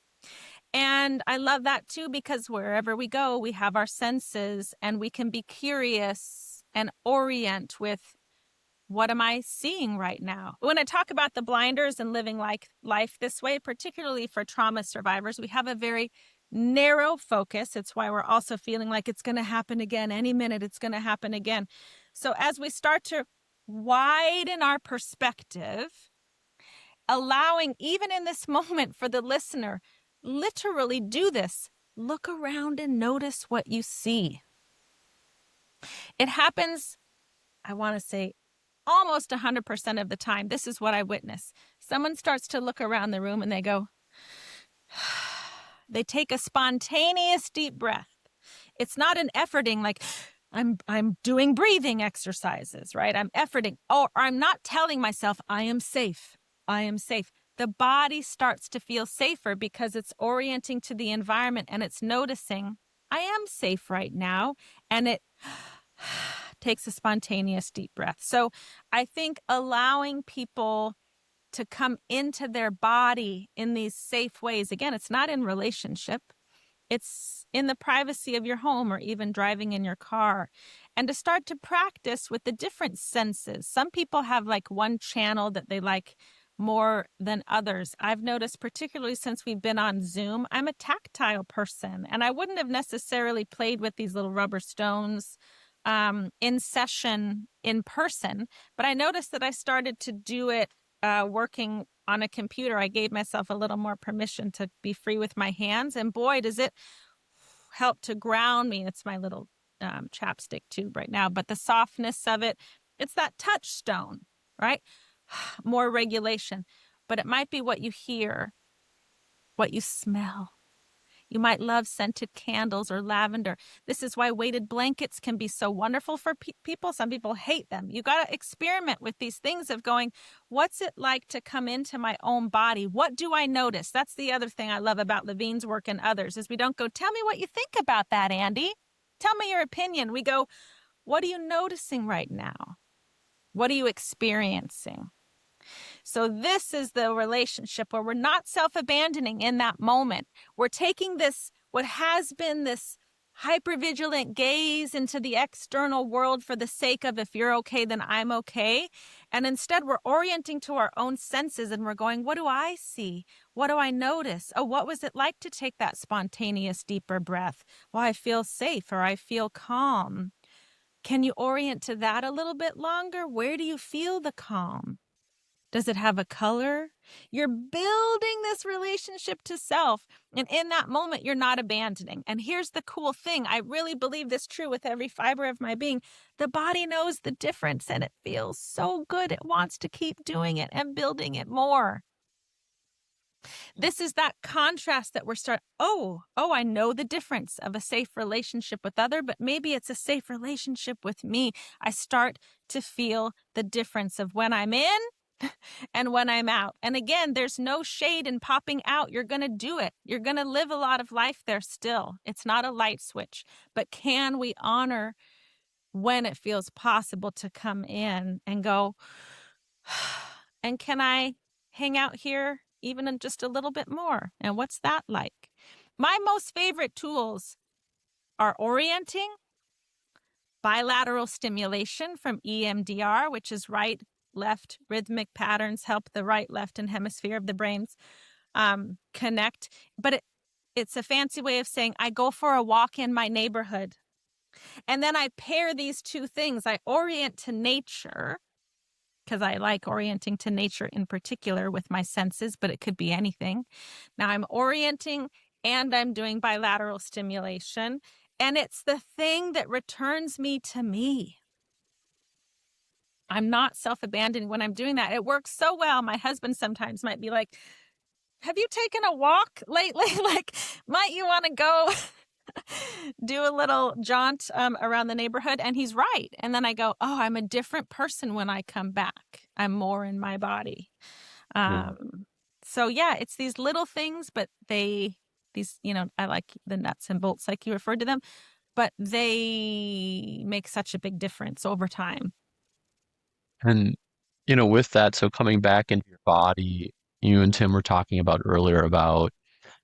And I love that too, because wherever we go, we have our senses and we can be curious and orient with, what am I seeing right now? When I talk about the blinders and living like life this way, particularly for trauma survivors, we have a very narrow focus. It's why we're also feeling like it's going to happen again. Any minute it's going to happen again. So as we start to widen our perspective, allowing even in this moment for the listener, literally do this. Look around and notice what you see. It happens, I want to say, almost 100% of the time. This is what I witness. Someone starts to look around the room and they go, they take a spontaneous deep breath. It's not an efforting like I'm doing breathing exercises, right? I'm efforting, or I'm not telling myself I am safe. I am safe. The body starts to feel safer because it's orienting to the environment and it's noticing I am safe right now, and it takes a spontaneous deep breath. So I think allowing people to come into their body in these safe ways, again, it's not in relationship. It's in the privacy of your home or even driving in your car, and to start to practice with the different senses. Some people have like one channel that they like more than others. I've noticed, particularly since we've been on Zoom, I'm a tactile person, and I wouldn't have necessarily played with these little rubber stones in session in person, but I noticed that I started to do it working on a computer. I gave myself a little more permission to be free with my hands, and boy, does it help to ground me. It's my little chapstick tube right now, but the softness of it, it's that touchstone, right? More regulation, but it might be what you hear, what you smell. You might love scented candles or lavender. This is why weighted blankets can be so wonderful for people. Some people hate them. You got to experiment with these things of going, what's it like to come into my own body? What do I notice? That's the other thing I love about Levine's work and others is we don't go, tell me what you think about that, Andy. Tell me your opinion. We go, what are you noticing right now? What are you experiencing? So this is the relationship where we're not self-abandoning in that moment. We're taking this, what has been this hypervigilant gaze into the external world for the sake of if you're okay, then I'm okay. And instead we're orienting to our own senses and we're going, what do I see? What do I notice? Oh, what was it like to take that spontaneous deeper breath? Well, I feel safe or I feel calm. Can you orient to that a little bit longer? Where do you feel the calm? Does it have a color? You're building this relationship to self. And in that moment, you're not abandoning. And here's the cool thing. I really believe this true with every fiber of my being. The body knows the difference and it feels so good. It wants to keep doing it and building it more. This is that contrast that we're I know the difference of a safe relationship with other, but maybe it's a safe relationship with me. I start to feel the difference of when I'm in and when I'm out. And again, there's no shade in popping out. You're going to do it. You're going to live a lot of life there still. It's not a light switch. But can we honor when it feels possible to come in and go, and can I hang out here even in just a little bit more? And what's that like? My most favorite tools are orienting, bilateral stimulation from EMDR, which is right, left rhythmic patterns help the right, left, and hemisphere of the brains connect. But it's a fancy way of saying I go for a walk in my neighborhood. And then I pair these two things. I orient to nature because I like orienting to nature in particular with my senses, but it could be anything. Now I'm orienting and I'm doing bilateral stimulation. And it's the thing that returns me to me. I'm not self-abandoning when I'm doing that. It works so well. My husband sometimes might be like, have you taken a walk lately? Like, might you want to go do a little jaunt around the neighborhood? And he's right. And then I go, oh, I'm a different person when I come back. I'm more in my body. So yeah, it's these little things, but I like the nuts and bolts like you referred to them, but they make such a big difference over time. And, with that, so coming back into your body, you and Tim were talking about earlier about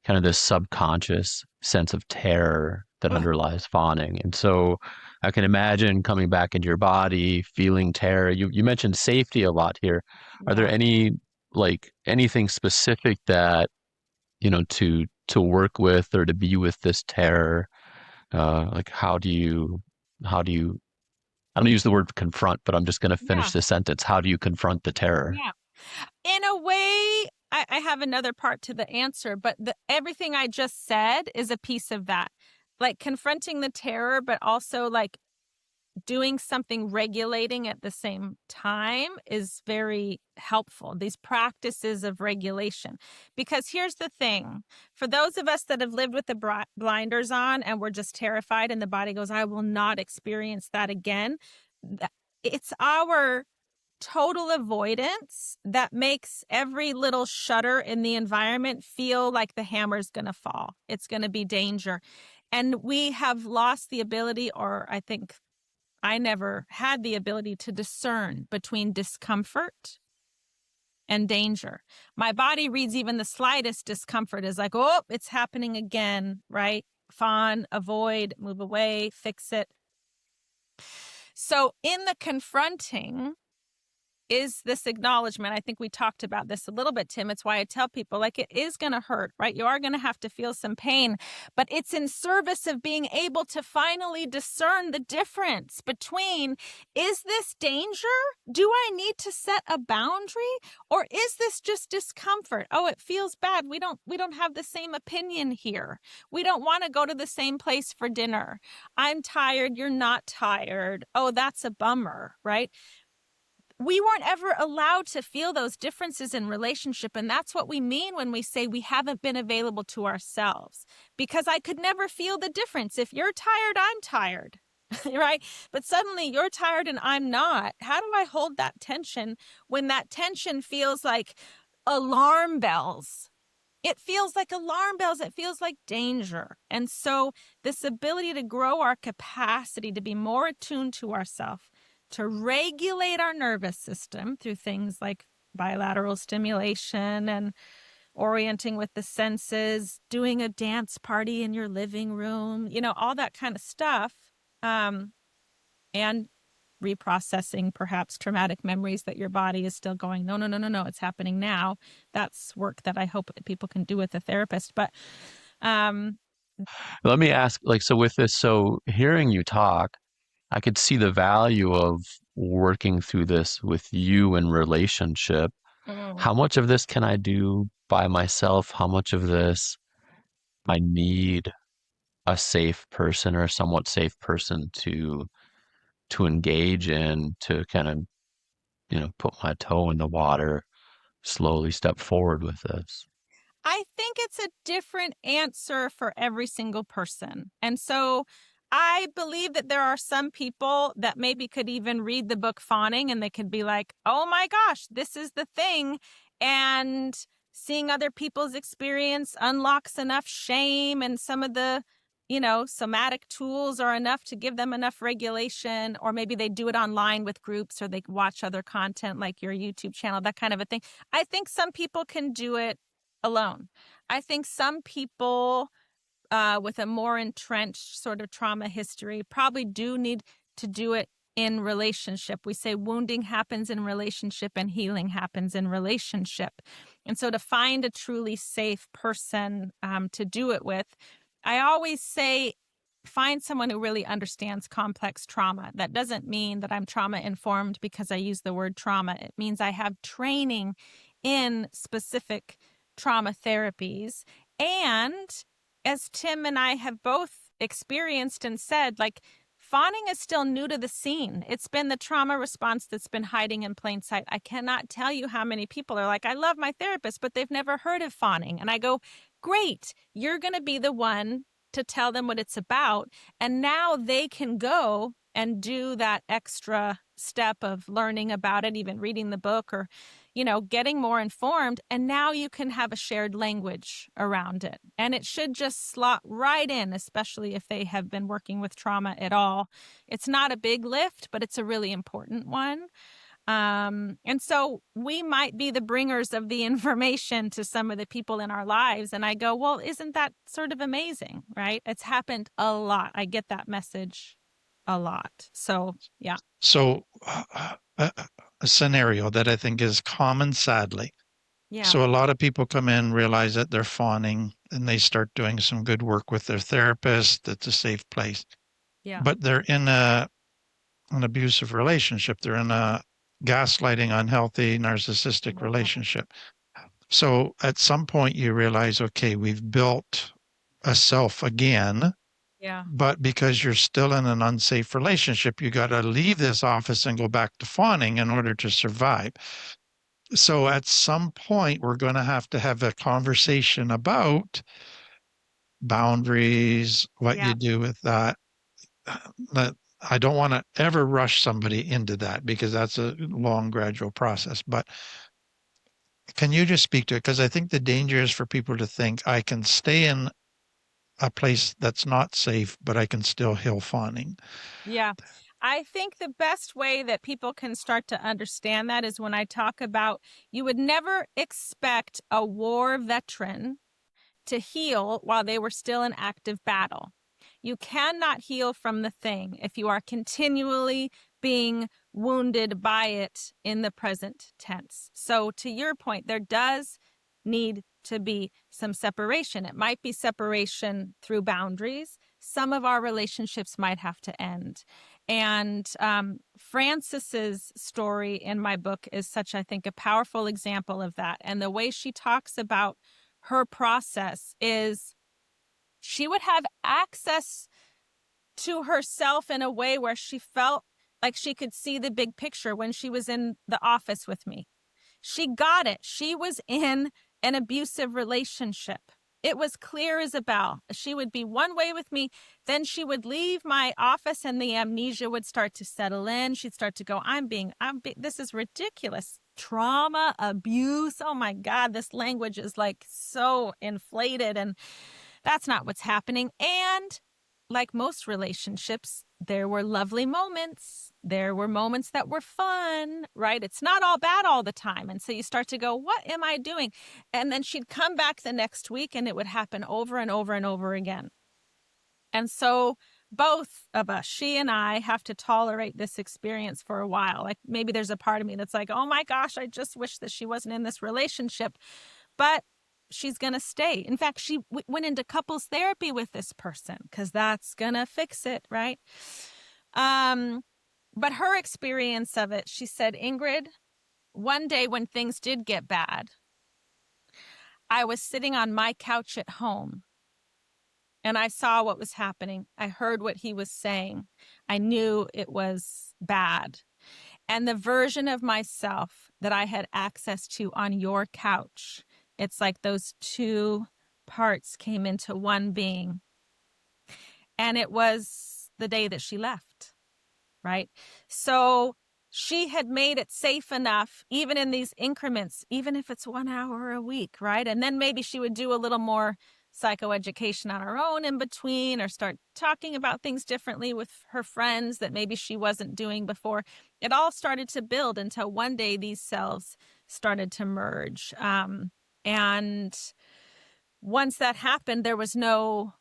kind of this subconscious sense of terror that underlies fawning. And so I can imagine coming back into your body, feeling terror. You mentioned safety a lot here. Are there anything specific that, to to work with or to be with this terror? Like how do you I don't use the word confront, but I'm just going to Yeah. finish the sentence. How do you confront the terror? Yeah. In a way, I have another part to the answer, but everything I just said is a piece of that. Like confronting the terror, but also like doing something regulating at the same time is very helpful. These practices of regulation. Because here's the thing, for those of us that have lived with the blinders on and we're just terrified and the body goes, I will not experience that again. It's our total avoidance that makes every little shutter in the environment feel like the hammer's going to fall. It's going to be danger. And we have lost the ability, or I think I never had the ability to discern between discomfort and danger. My body reads even the slightest discomfort as like, oh, it's happening again, right? Fawn, avoid, move away, fix it. So in the confronting, is this acknowledgement. I think we talked about this a little bit, Tim. It's why I tell people, like, it is going to hurt, right? You are going to have to feel some pain, but it's in service of being able to finally discern the difference between, is this danger? Do I need to set a boundary? Or is this just discomfort? Oh, it feels bad. We don't have the same opinion here. We don't want to go to the same place for dinner. I'm tired. You're not tired. Oh, that's a bummer, right? We weren't ever allowed to feel those differences in relationship. And that's what we mean when we say we haven't been available to ourselves, because I could never feel the difference. If you're tired, I'm tired, right? But suddenly you're tired and I'm not. How do I hold that tension when that tension feels like alarm bells? It feels like alarm bells. It feels like danger. And so this ability to grow our capacity to be more attuned to ourselves, to regulate our nervous system through things like bilateral stimulation and orienting with the senses, doing a dance party in your living room, all that kind of stuff. And reprocessing perhaps traumatic memories that your body is still going, no, no, no, no, no, it's happening now. That's work that I hope people can do with a therapist. But Let me ask, like, so with this, so hearing you talk, I could see the value of working through this with you in relationship. How much of this can I do by myself? How much of this I need a safe person or a somewhat safe person to engage in, to kind of, put my toe in the water, slowly step forward with this? I think it's a different answer for every single person. And so I believe that there are some people that maybe could even read the book Fawning and they could be like, oh my gosh, this is the thing. And seeing other people's experience unlocks enough shame, and some of the, somatic tools are enough to give them enough regulation. Or maybe they do it online with groups, or they watch other content like your YouTube channel, that kind of a thing. I think some people can do it alone. I think some people with a more entrenched sort of trauma history probably do need to do it in relationship. We say wounding happens in relationship and healing happens in relationship. And so to find a truly safe person to do it with, I always say, find someone who really understands complex trauma. That doesn't mean that I'm trauma informed because I use the word trauma. It means I have training in specific trauma therapies. And as Tim and I have both experienced and said, like, fawning is still new to the scene. It's been the trauma response that's been hiding in plain sight. I cannot tell you how many people are like, I love my therapist, but they've never heard of fawning. And I go, great, you're going to be the one to tell them what it's about. And now they can go and do that extra step of learning about it, even reading the book, or getting more informed. And now you can have a shared language around it. And it should just slot right in, especially if they have been working with trauma at all. It's not a big lift, but it's a really important one. And so we might be the bringers of the information to some of the people in our lives. And I go, well, isn't that sort of amazing, right? It's happened a lot. I get that message a lot. So, yeah. So, a scenario that I think is common, sadly. Yeah. So a lot of people come in, realize that they're fawning, and they start doing some good work with their therapist. It's a safe place. Yeah. But they're in an abusive relationship. They're in a gaslighting, unhealthy, narcissistic Yeah. relationship. So at some point you realize, okay, we've built a self again, Yeah. but because you're still in an unsafe relationship, you got to leave this office and go back to fawning in order to survive. So at some point, we're going to have a conversation about boundaries, what Yeah. you do with that. That I don't want to ever rush somebody into that because that's a long, gradual process. But can you just speak to it? Because I think the danger is for people to think I can stay in a place that's not safe, but I can still heal fawning. Yeah. I think the best way that people can start to understand that is when I talk about you would never expect a war veteran to heal while they were still in active battle. You cannot heal from the thing if you are continually being wounded by it in the present tense. So, to your point, there does need to be some separation. It might be separation through boundaries. Some of our relationships might have to end. And Frances's story in my book is such, I think, a powerful example of that. And the way she talks about her process is she would have access to herself in a way where she felt like she could see the big picture when she was in the office with me. She got it. She was in an abusive relationship. It was clear as a bell. She would be one way with me. Then she would leave my office and the amnesia would start to settle in. She'd start to go, this is ridiculous. Trauma, abuse. Oh my God, this language is like so inflated. And that's not what's happening. And like most relationships, there were lovely moments. There were moments that were fun, right? It's not all bad all the time. And so you start to go, what am I doing? And then she'd come back the next week and it would happen over and over and over again. And so both of us, she and I, have to tolerate this experience for a while. Like maybe there's a part of me that's like, oh my gosh, I just wish that she wasn't in this relationship. But she's going to stay. In fact, she went into couples therapy with this person because that's going to fix it, right? But her experience of it, she said, Ingrid, one day when things did get bad, I was sitting on my couch at home and I saw what was happening. I heard what he was saying. I knew it was bad. And the version of myself that I had access to on your couch, it's like those two parts came into one being. And it was the day that she left, right? So she had made it safe enough, even in these increments, even if it's 1 hour a week, right? And then maybe she would do a little more psychoeducation on her own in between or start talking about things differently with her friends that maybe she wasn't doing before. It all started to build until one day these selves started to merge. And once that happened, there was no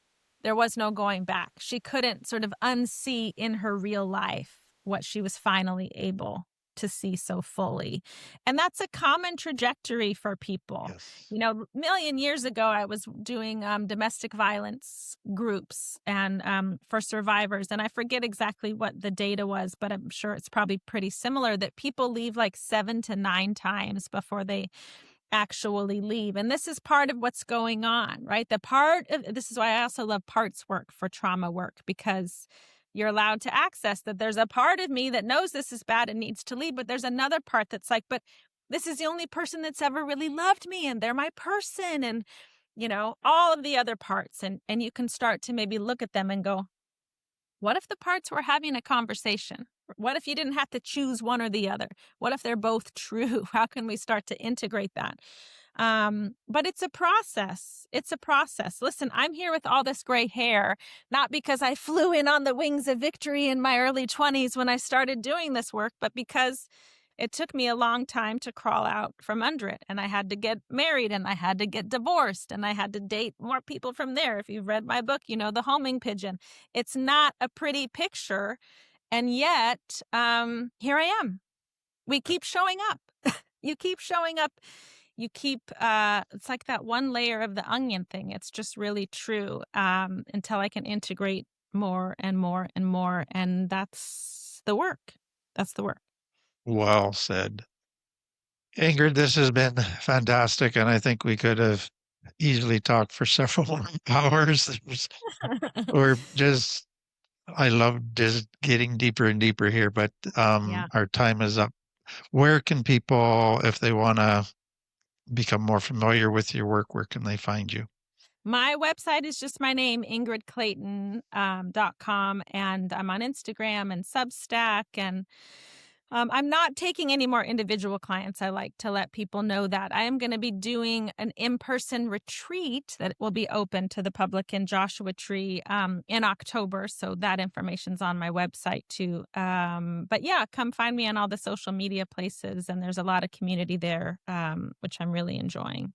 going back. She couldn't sort of unsee in her real life what she was finally able to see so fully. And that's a common trajectory for people. Yes. You know, a million years ago, I was doing domestic violence groups and for survivors. And I forget exactly what the data was, but I'm sure it's probably pretty similar that people leave like 7 to 9 times before they actually leave. And this is part of what's going on, right? This is why I also love parts work for trauma work, because you're allowed to access that there's a part of me that knows this is bad and needs to leave, but there's another part that's like, but this is the only person that's ever really loved me and they're my person, and you know, all of the other parts. And you can start to maybe look at them and go, what if the parts were having a conversation? What if you didn't have to choose one or the other? What if they're both true? How can we start to integrate that? But it's a process. It's a process. Listen, I'm here with all this gray hair, not because I flew in on the wings of victory in my early 20s when I started doing this work, but because it took me a long time to crawl out from under it. And I had to get married and I had to get divorced and I had to date more people from there. If you've read my book, you know, the homing pigeon. It's not a pretty picture. And yet, here I am. We keep showing up. You keep showing up you keep, it's like that one layer of the onion thing. It's just really true, until I can integrate more and more and more. And that's the work. That's the work. Well said. Ingrid, this has been fantastic, and I think we could have easily talked for several more hours. We're just, I love just getting deeper and deeper here, but Yeah. our time is up. Where can people, if they want to become more familiar with your work, where can they find you? My website is just my name, ingridclayton.com, and I'm on Instagram and Substack, and I'm not taking any more individual clients. I like to let people know that I am going to be doing an in-person retreat that will be open to the public in Joshua Tree in October. So that information's on my website too. But yeah, come find me on all the social media places, and there's a lot of community there, which I'm really enjoying.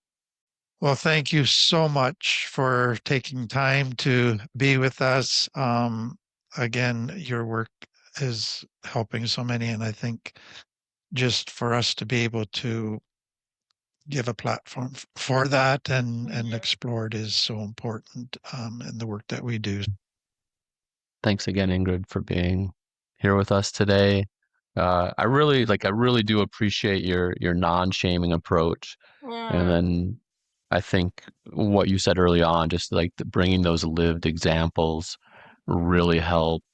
Well, thank you so much for taking time to be with us. Again, your work is helping so many, and I think just for us to be able to give a platform for that and explore it is so important in the work that we do. Thanks again, Ingrid, for being here with us today. I really do appreciate your non-shaming approach. And then I think what you said early on, just like bringing those lived examples really help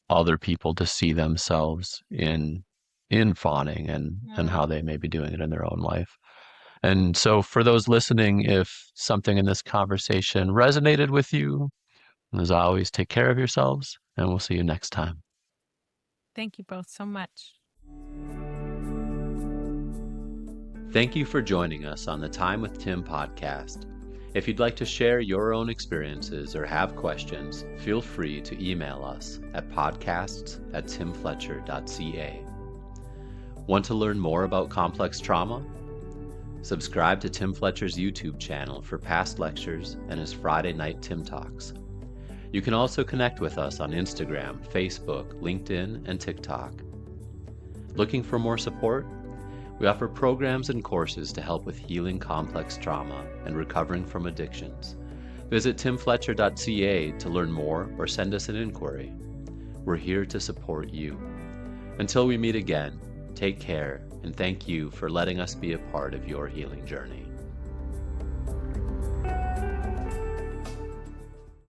other people to see themselves in fawning and how they may be doing it in their own life. And so for those listening, if something in this conversation resonated with you, as always, take care of yourselves, and we'll see you next time. Thank you both so much. Thank you for joining us on the Time with Tim podcast. If you'd like to share your own experiences or have questions, feel free to email us at podcasts@timfletcher.ca. Want to learn more about complex trauma? Subscribe to Tim Fletcher's YouTube channel for past lectures and his Friday night Tim Talks. You can also connect with us on Instagram, Facebook, LinkedIn, and TikTok. Looking for more support? We offer programs and courses to help with healing complex trauma and recovering from addictions. Visit timfletcher.ca to learn more or send us an inquiry. We're here to support you. Until we meet again, take care and thank you for letting us be a part of your healing journey.